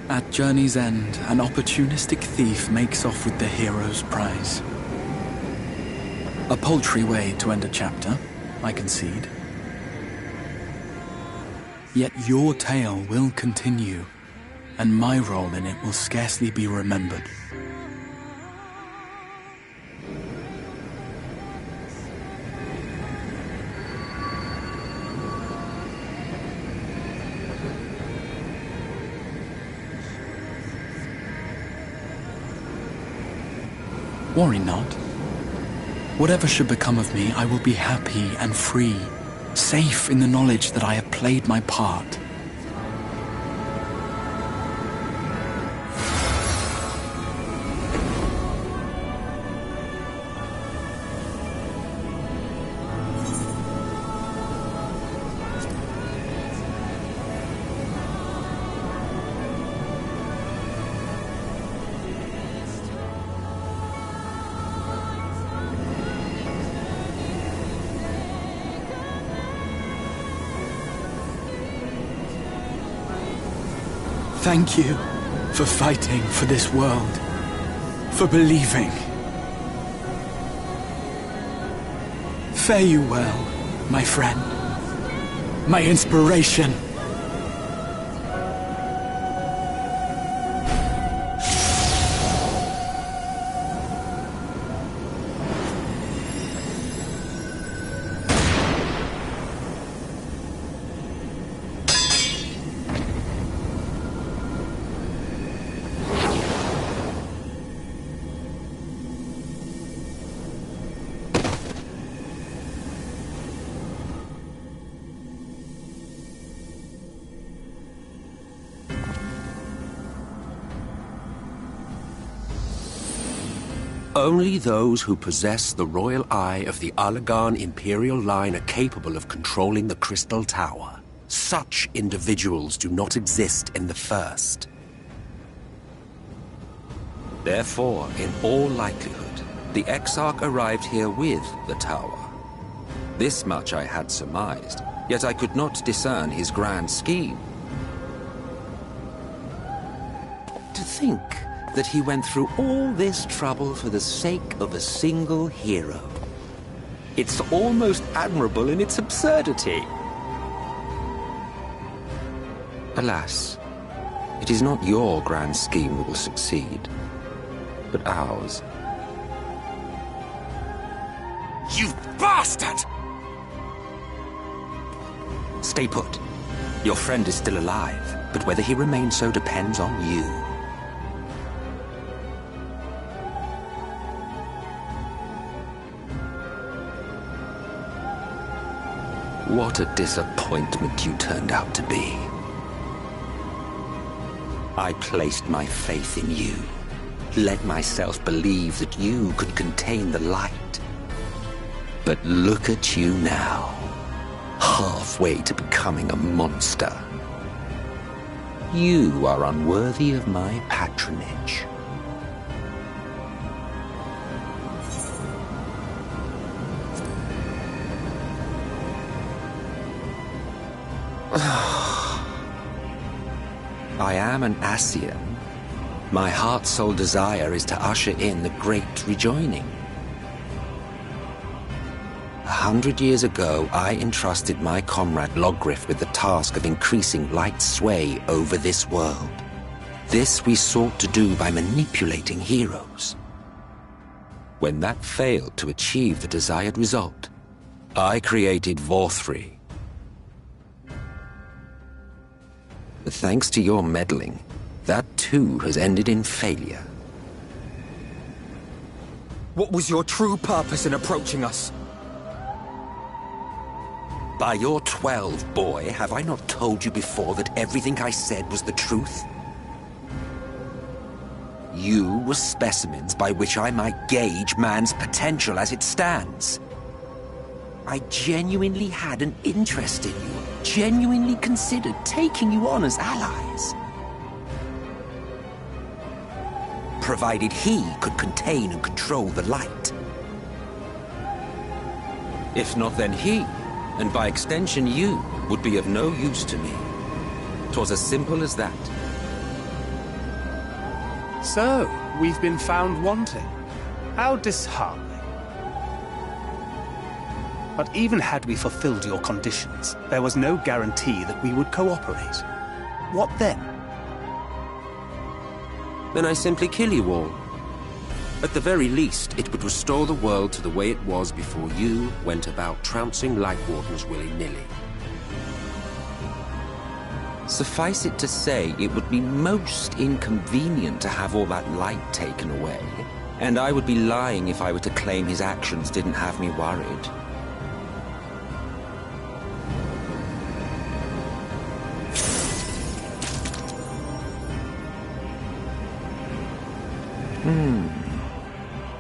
Speaker 4: At journey's end, an opportunistic thief makes off with the hero's prize. A paltry way to end a chapter, I concede. Yet your tale will continue, and my role in it will scarcely be remembered. Worry not. Whatever should become of me, I will be happy and free, safe in the knowledge that I have played my part. Thank you for fighting for this world. For believing. Fare you well, my friend. My inspiration.
Speaker 6: Only those who possess the royal eye of the Allagan Imperial line are capable of controlling the Crystal Tower. Such individuals do not exist in the First. Therefore, in all likelihood, the Exarch arrived here with the tower. This much I had surmised, yet I could not discern his grand scheme. To think that he went through all this trouble for the sake of a single hero. It's almost admirable in its absurdity. Alas, it is not your grand scheme that will succeed, but ours.
Speaker 1: You bastard!
Speaker 6: Stay put. Your friend is still alive, but whether he remains so depends on you. What a disappointment you turned out to be. I placed my faith in you, let myself believe that you could contain the light. But look at you now, halfway to becoming a monster. You are unworthy of my patronage. I am an Ascian. My heart's sole desire is to usher in the great rejoining. 100 years ago, I entrusted my comrade Logriff with the task of increasing light's sway over this world. This we sought to do by manipulating heroes. When that failed to achieve the desired result, I created Vorthri. But thanks to your meddling, that too has ended in failure.
Speaker 8: What was your true purpose in approaching us?
Speaker 6: By your 12, boy, have I not told you before that everything I said was the truth? You were specimens by which I might gauge man's potential as it stands. I genuinely had an interest in you, genuinely considered taking you on as allies. Provided he could contain and control the light. If not, then he, and by extension you, would be of no use to me. 'Twas as simple as that.
Speaker 3: So, we've been found wanting. How disheartening. But even had we fulfilled your conditions, there was no guarantee that we would cooperate. What then?
Speaker 6: Then I simply kill you all. At the very least, it would restore the world to the way it was before you went about trouncing Light Wardens willy-nilly. Suffice it to say, it would be most inconvenient to have all that light taken away, and I would be lying if I were to claim his actions didn't have me worried.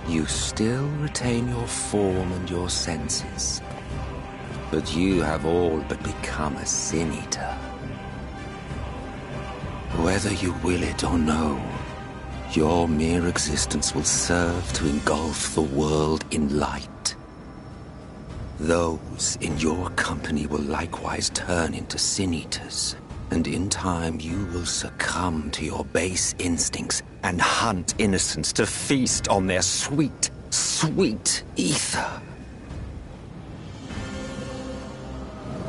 Speaker 6: You still retain your form and your senses, but you have all but become a Sin Eater. Whether you will it or no, your mere existence will serve to engulf the world in light. Those in your company will likewise turn into Sin Eaters,
Speaker 5: And in time, you will succumb to your base instincts and hunt innocents to feast on their sweet, sweet ether.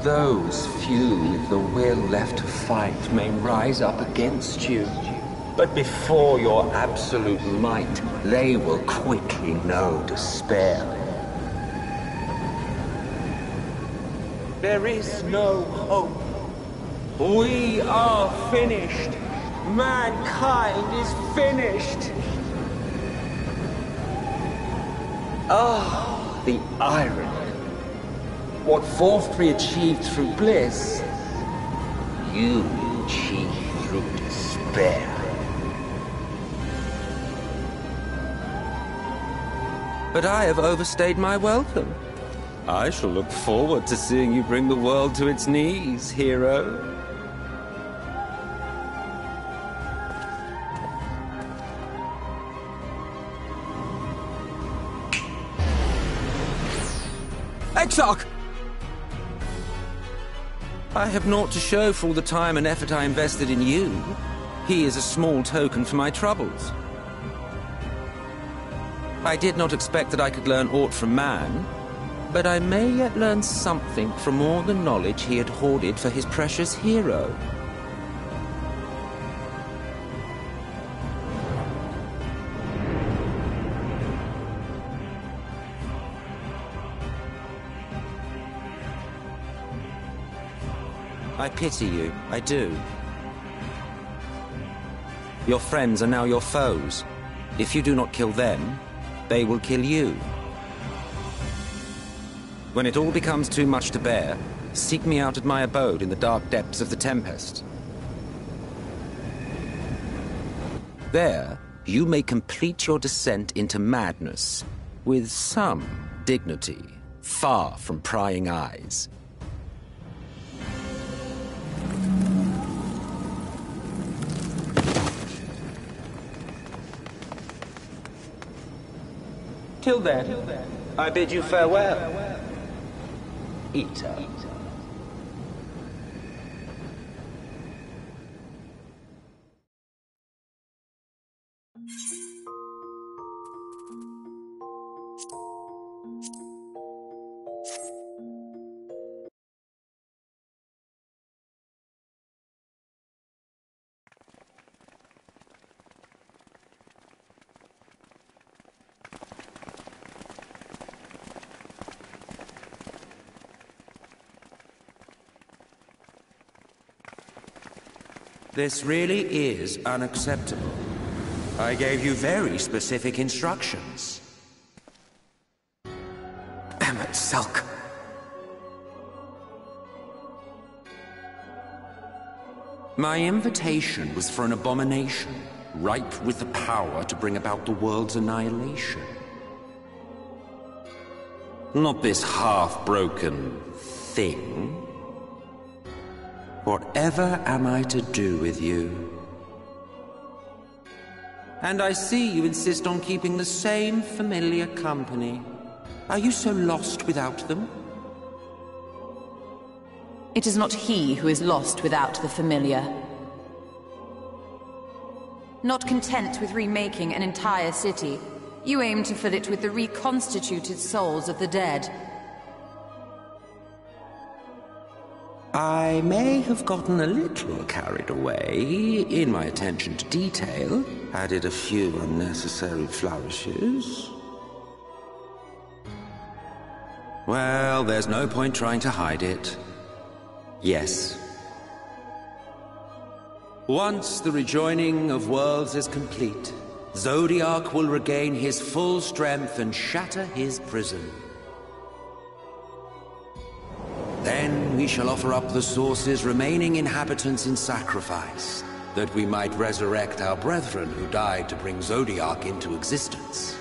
Speaker 5: Those few with the will left to fight may rise up against you. But before your absolute might, they will quickly know despair. There is no hope. We are finished. Mankind is finished. Ah, the irony. What fourth we achieved through bliss, you achieve through despair. But I have overstayed my welcome. I shall look forward to seeing you bring the world to its knees, hero.
Speaker 8: Exarch!
Speaker 5: I have naught to show for all the time and effort I invested in you. He is a small token for my troubles. I did not expect that I could learn aught from man, but I may yet learn something from all the knowledge he had hoarded for his precious hero. I pity you, I do. Your friends are now your foes. If you do not kill them, they will kill you. When it all becomes too much to bear, seek me out at my abode in the dark depths of the Tempest. There, you may complete your descent into madness, with some dignity, far from prying eyes. Till then, I bid you farewell. Eater. This really is unacceptable. I gave you very specific instructions.
Speaker 8: Emet-Selch.
Speaker 5: My invitation was for an abomination, ripe with the power to bring about the world's annihilation. Not this half-broken thing. Whatever am I to do with you? And I see you insist on keeping the same familiar company. Are you so lost without them?
Speaker 10: It is not he who is lost without the familiar. Not content with remaking an entire city, you aim to fill it with the reconstituted souls of the dead.
Speaker 5: I may have gotten a little carried away in my attention to detail, added a few unnecessary flourishes. Well, there's no point trying to hide it. Yes. Once the rejoining of worlds is complete, Zodiac will regain his full strength and shatter his prison. Then we shall offer up the Source's remaining inhabitants in sacrifice, that we might resurrect our brethren who died to bring Zodiac into existence.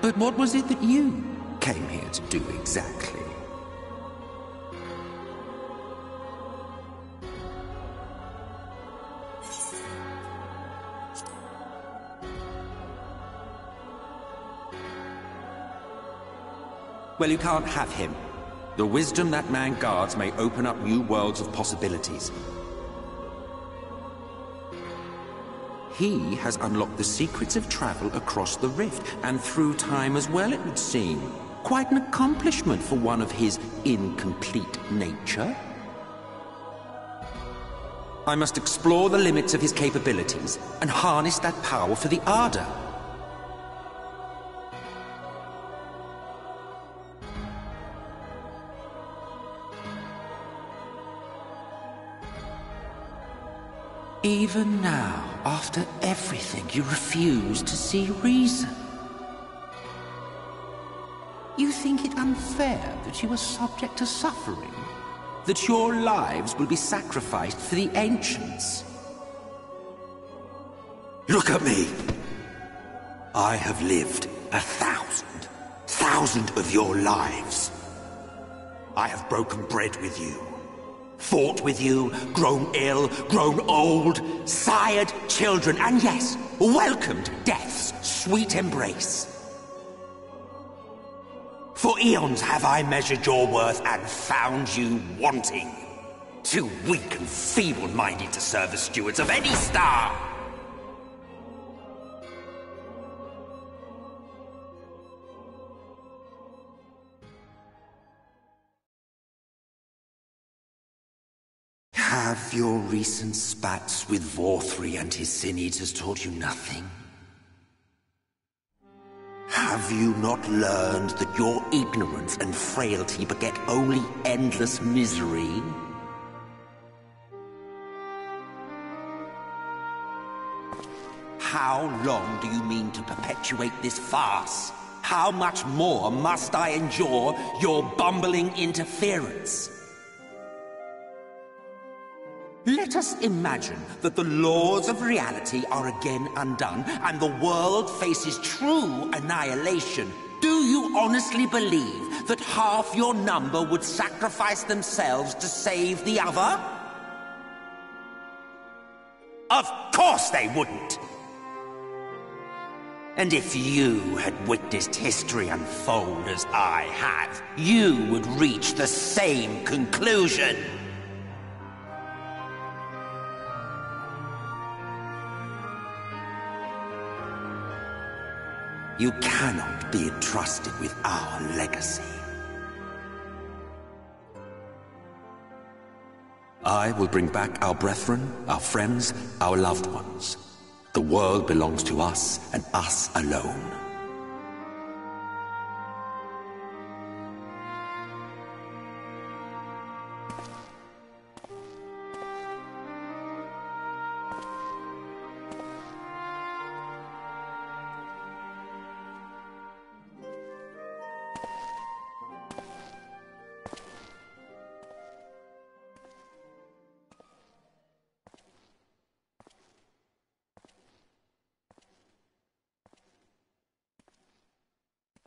Speaker 5: But what was it that you came here to do exactly? Well, you can't have him. The wisdom that man guards may open up new worlds of possibilities. He has unlocked the secrets of travel across the rift, and through time as well, it would seem. Quite an accomplishment for one of his incomplete nature. I must explore the limits of his capabilities, and harness that power for the Ardor. Even now, after everything, you refuse to see reason. You think it unfair that you are subject to suffering? That your lives will be sacrificed for the Ancients? Look at me! I have lived 1,000 of your lives. I have broken bread with you. Fought with you, grown ill, grown old, sired children, and yes, welcomed death's sweet embrace. For eons have I measured your worth and found you wanting. Too weak and feeble-minded to serve as stewards of any star. Have your recent spats with Vorthri and his Sin-Eaters taught you nothing? Have you not learned that your ignorance and frailty beget only endless misery? How long do you mean to perpetuate this farce? How much more must I endure your bumbling interference? Let us imagine that the laws of reality are again undone, and the world faces true annihilation. Do you honestly believe that half your number would sacrifice themselves to save the other? Of course they wouldn't! And if you had witnessed history unfold as I have, you would reach the same conclusion. You cannot be entrusted with our legacy. I will bring back our brethren, our friends, our loved ones. The world belongs to us, and us alone.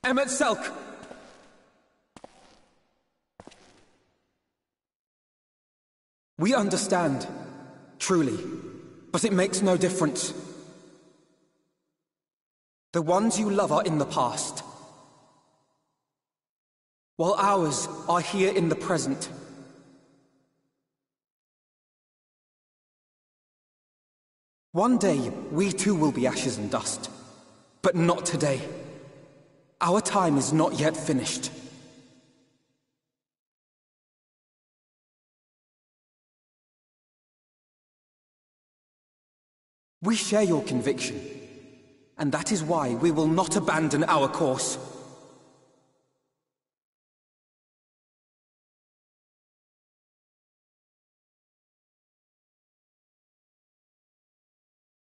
Speaker 8: Emet-Selch! We understand, truly, but it makes no difference. The ones you love are in the past, while ours are here in the present. One day, we too will be ashes and dust, but not today. Our time is not yet finished. We share your conviction, and that is why we will not abandon our course.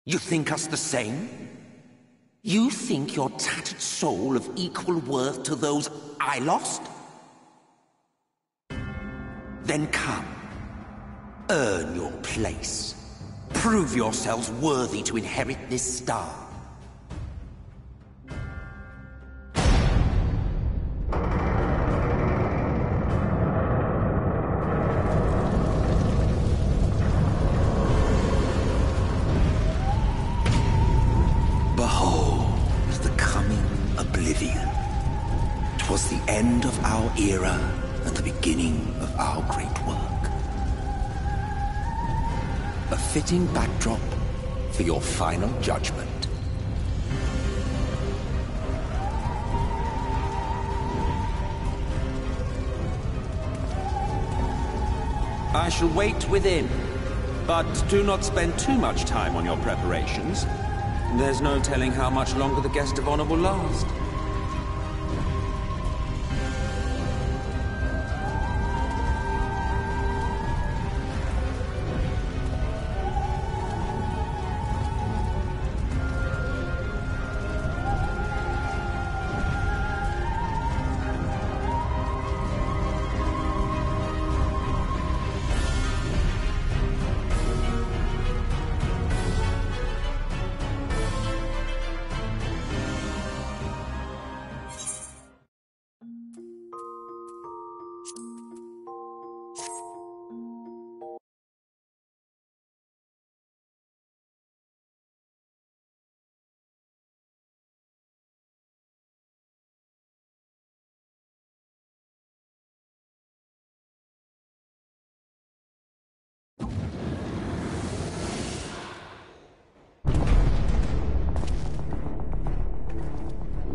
Speaker 5: You think us the same? You think your tattered soul of equal worth to those I lost? Then come. Earn your place. Prove yourselves worthy to inherit this star. Behold the coming oblivion. 'Twas the end of our era, and the beginning of our great work. A fitting backdrop for your final judgment.
Speaker 6: I shall wait within, but do not spend too much time on your preparations. There's no telling how much longer the guest of honor will last.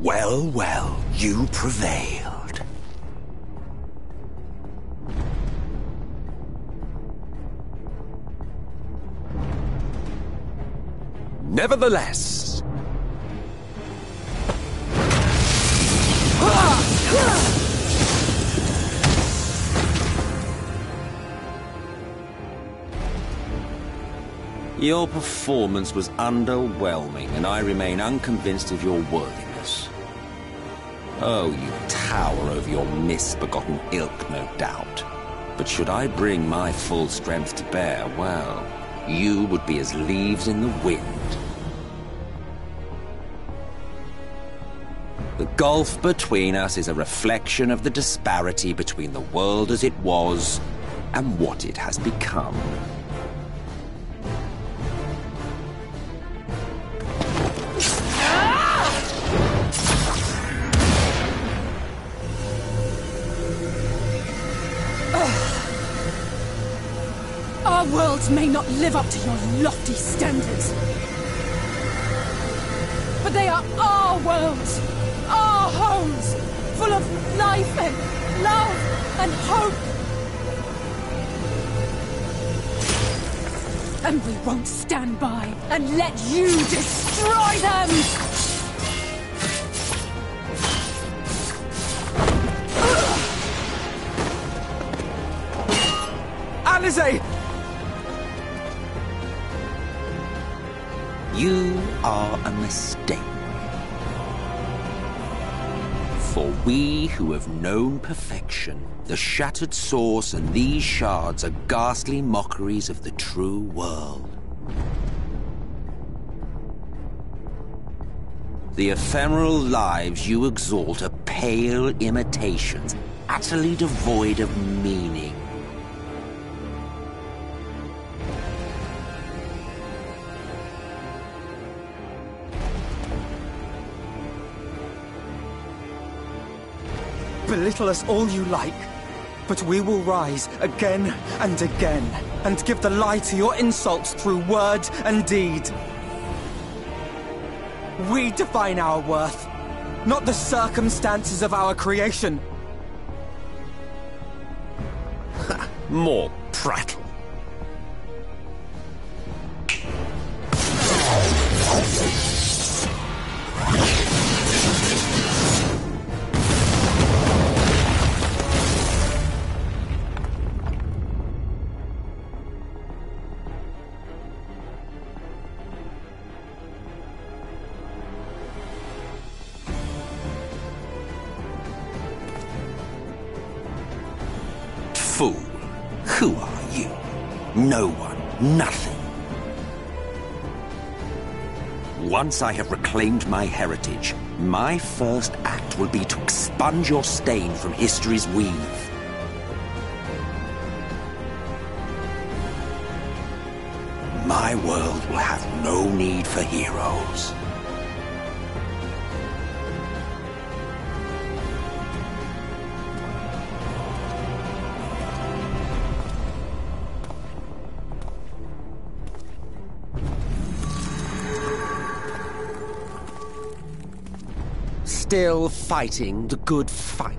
Speaker 5: Well, well, you prevailed. Nevertheless...
Speaker 6: Your performance was underwhelming, and I remain unconvinced of your worthiness. Oh, you tower over your misbegotten ilk, no doubt. But should I bring my full strength to bear, well, you would be as leaves in the wind. The gulf between us is a reflection of the disparity between the world as it was and what it has become.
Speaker 2: Our worlds may not live up to your lofty standards, but they are our worlds, our homes, full of life and love and hope. And we won't stand by and let you destroy them!
Speaker 8: Alizé!
Speaker 5: You are a mistake. For we who have known perfection, the shattered source and these shards are ghastly mockeries of the true world. The ephemeral lives you exalt are pale imitations, utterly devoid of meaning.
Speaker 8: Belittle us all you like, but we will rise again and again, and give the lie to your insults through word and deed. We define our worth, not the circumstances of our creation.
Speaker 5: More prattle. Fool, who are you? No one, nothing. Once I have reclaimed my heritage, my first act will be to expunge your stain from history's weave. My world will have no need for heroes.
Speaker 6: Still fighting the good fight.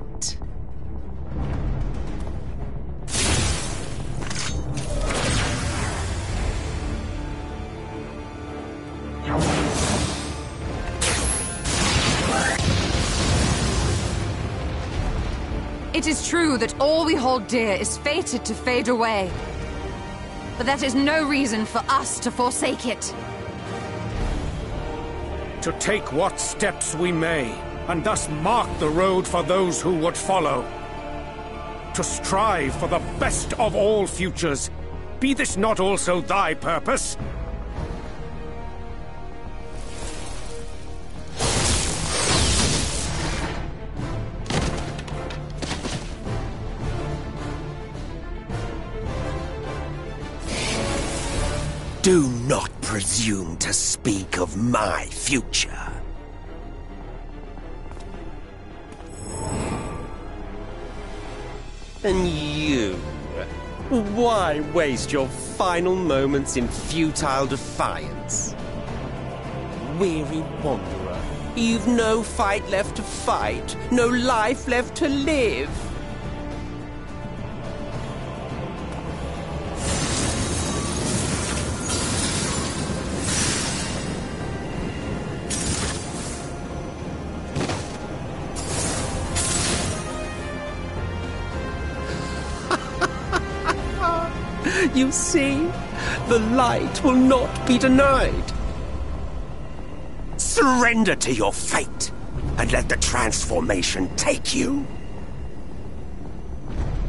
Speaker 10: It is true that all we hold dear is fated to fade away. But that is no reason for us to forsake it.
Speaker 12: To take what steps we may, and thus mark the road for those who would follow. To strive for the best of all futures. Be this not also thy purpose?
Speaker 6: Do not presume to speak of my future. And you? Why waste your final moments in futile defiance? Weary wanderer, you've no fight left to fight, no life left to live. You see, the light will not be denied. Surrender to your fate, and let the transformation take you.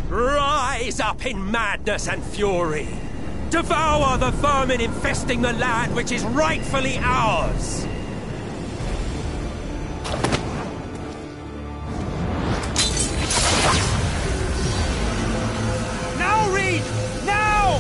Speaker 6: Rise up in madness and fury. Devour the vermin infesting the land which is rightfully ours. Now, Reed! Now!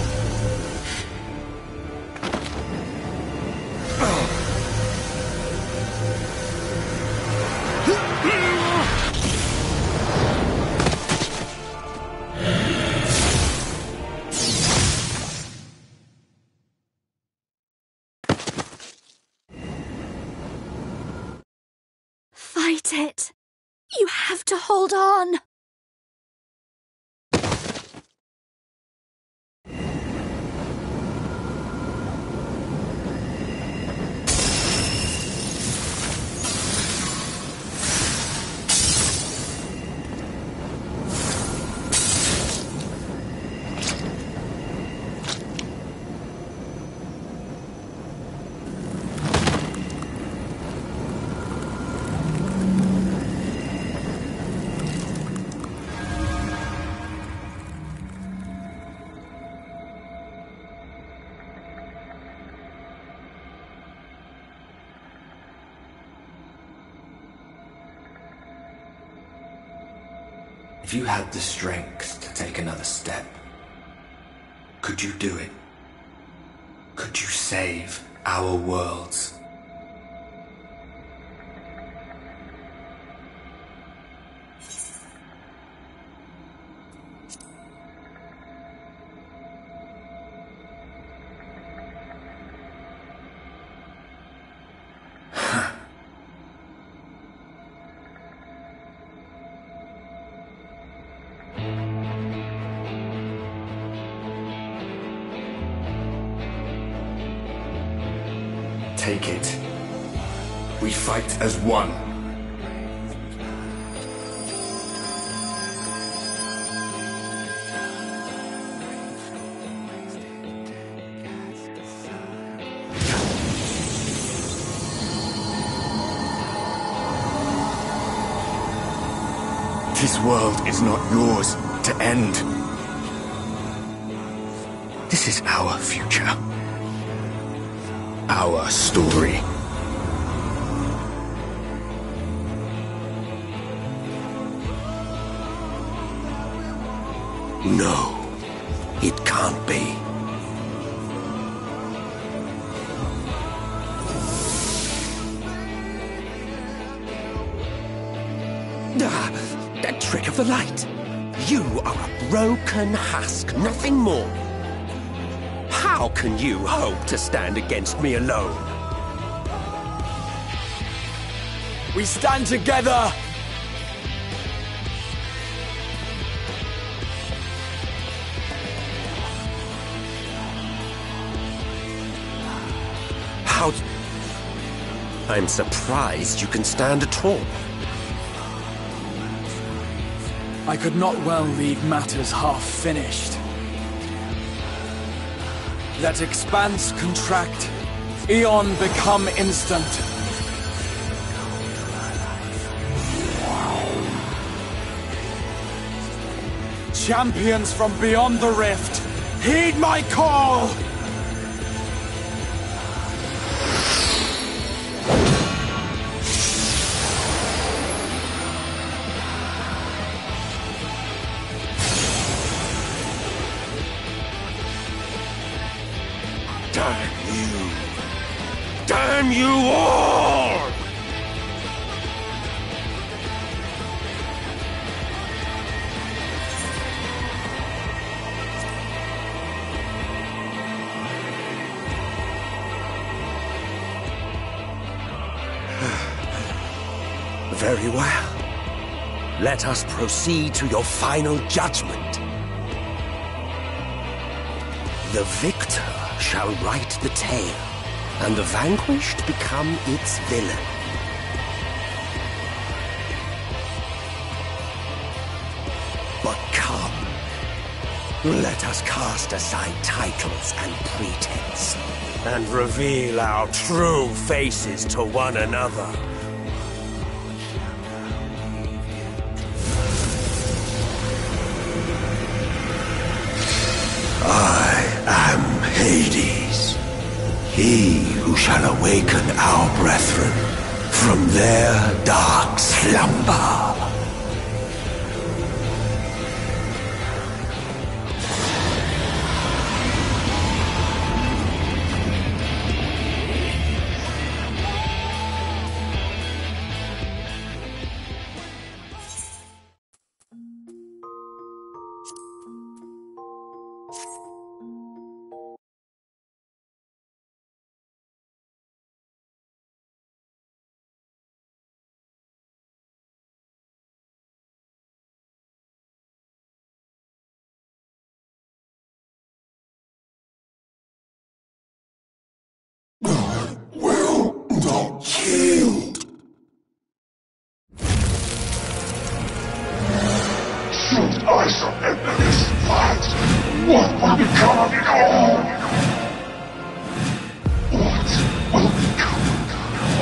Speaker 9: Fight it. You have to hold on.
Speaker 13: If you had the strength to take another step, could you do it? Could you save our worlds? Take it. We fight as one. This world is not yours to end. This is our future. Our story.
Speaker 6: No, it can't be. That trick of the light. You are a broken husk, nothing more. How can you hope to stand against me alone?
Speaker 4: We stand together!
Speaker 6: How... I'm surprised you can stand at all.
Speaker 4: I could not well leave matters half-finished. Let expanse contract, Eon become instant. Champions from beyond the rift, heed my call!
Speaker 6: Damn you all! Very well. Let us proceed to your final judgment. The victor shall write the tale, and the vanquished become its villain. But come, let us cast aside titles and pretense, and reveal our true faces to one another. I am Hades, he who shall awaken our brethren from their dark slumber.
Speaker 14: Killed. Should I surrender this fight, what will become of it all? What will become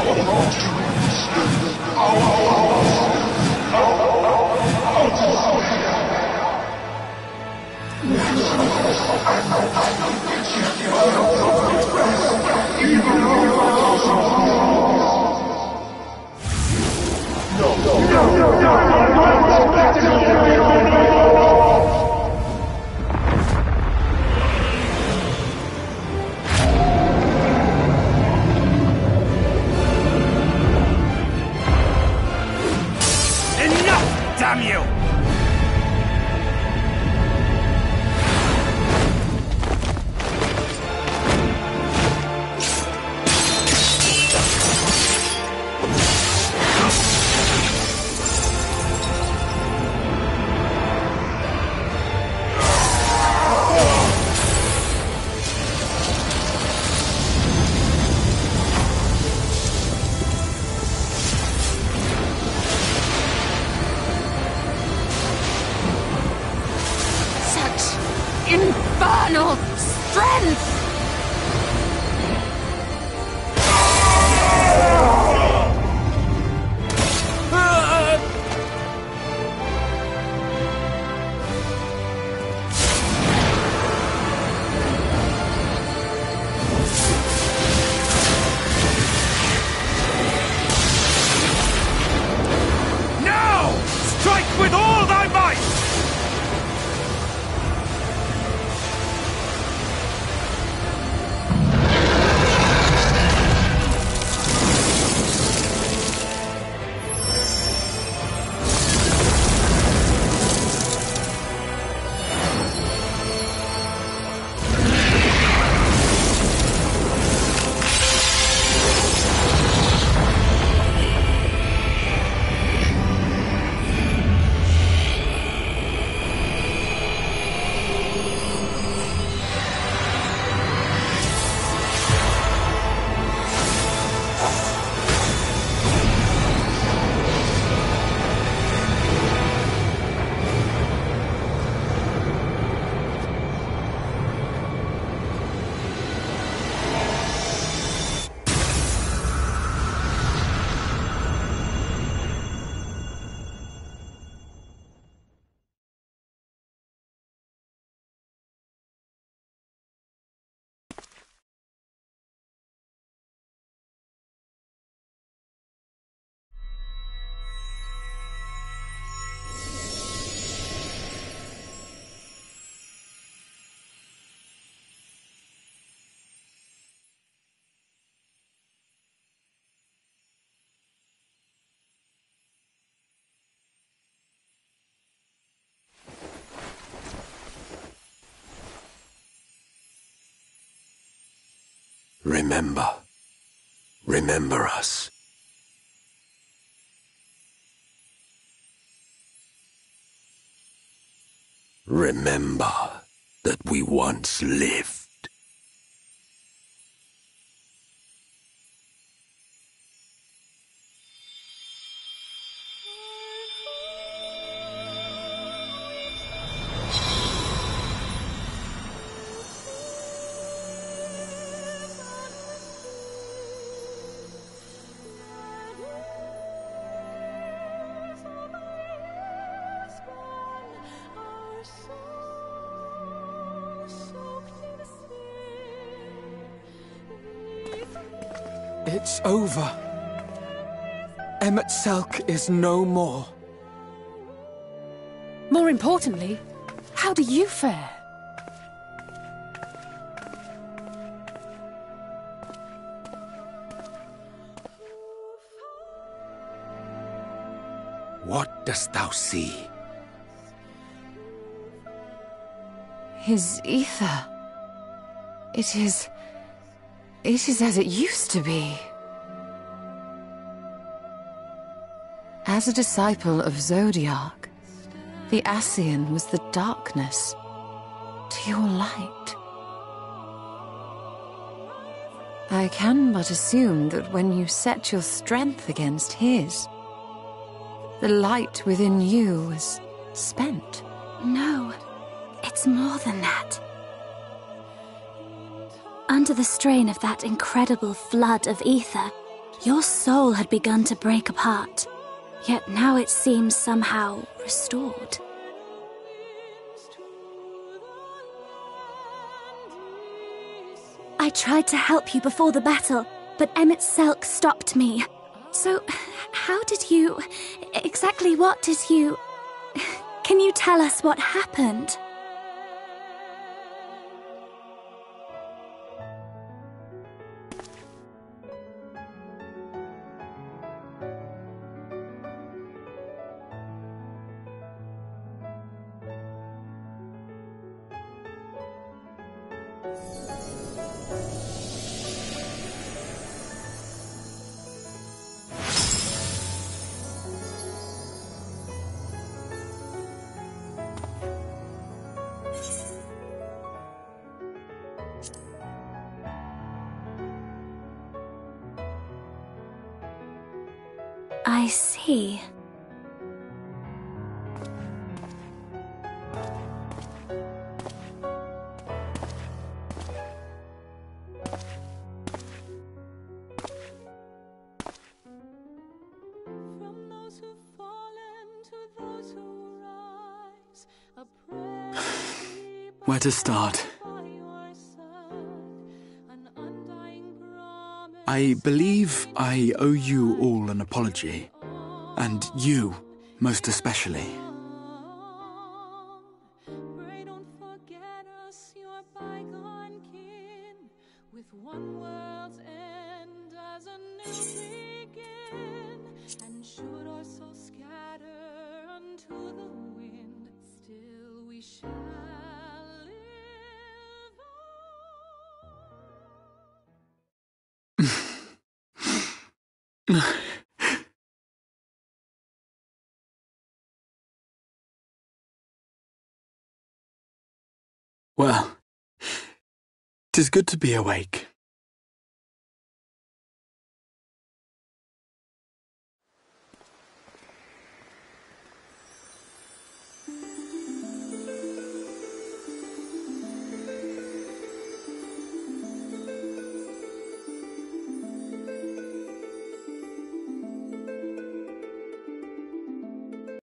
Speaker 14: of our dreams?
Speaker 6: Enough, damn you!
Speaker 10: Infernal strength!
Speaker 6: Now! Strike with all thy might!
Speaker 13: Remember. Remember us. Remember that we once lived.
Speaker 8: It's over. Emet-Selch is no more.
Speaker 2: More importantly, how do you fare?
Speaker 13: What dost thou see?
Speaker 10: His ether. It is as it used to be. As a disciple of Zodiac, the Ascian was the darkness to your light. I can but assume that when you set your strength against his, the light within you was spent.
Speaker 9: No, it's more than that. Under the strain of that incredible flood of ether, your soul had begun to break apart, yet now it seems somehow restored. I tried to help you before the battle, but Emet-Selch stopped me. So, how did you... exactly what did you... Can you tell us what happened? I see.
Speaker 4: Where to start? I believe I owe you all an apology. And you, most especially. Well, 'tis good to be awake.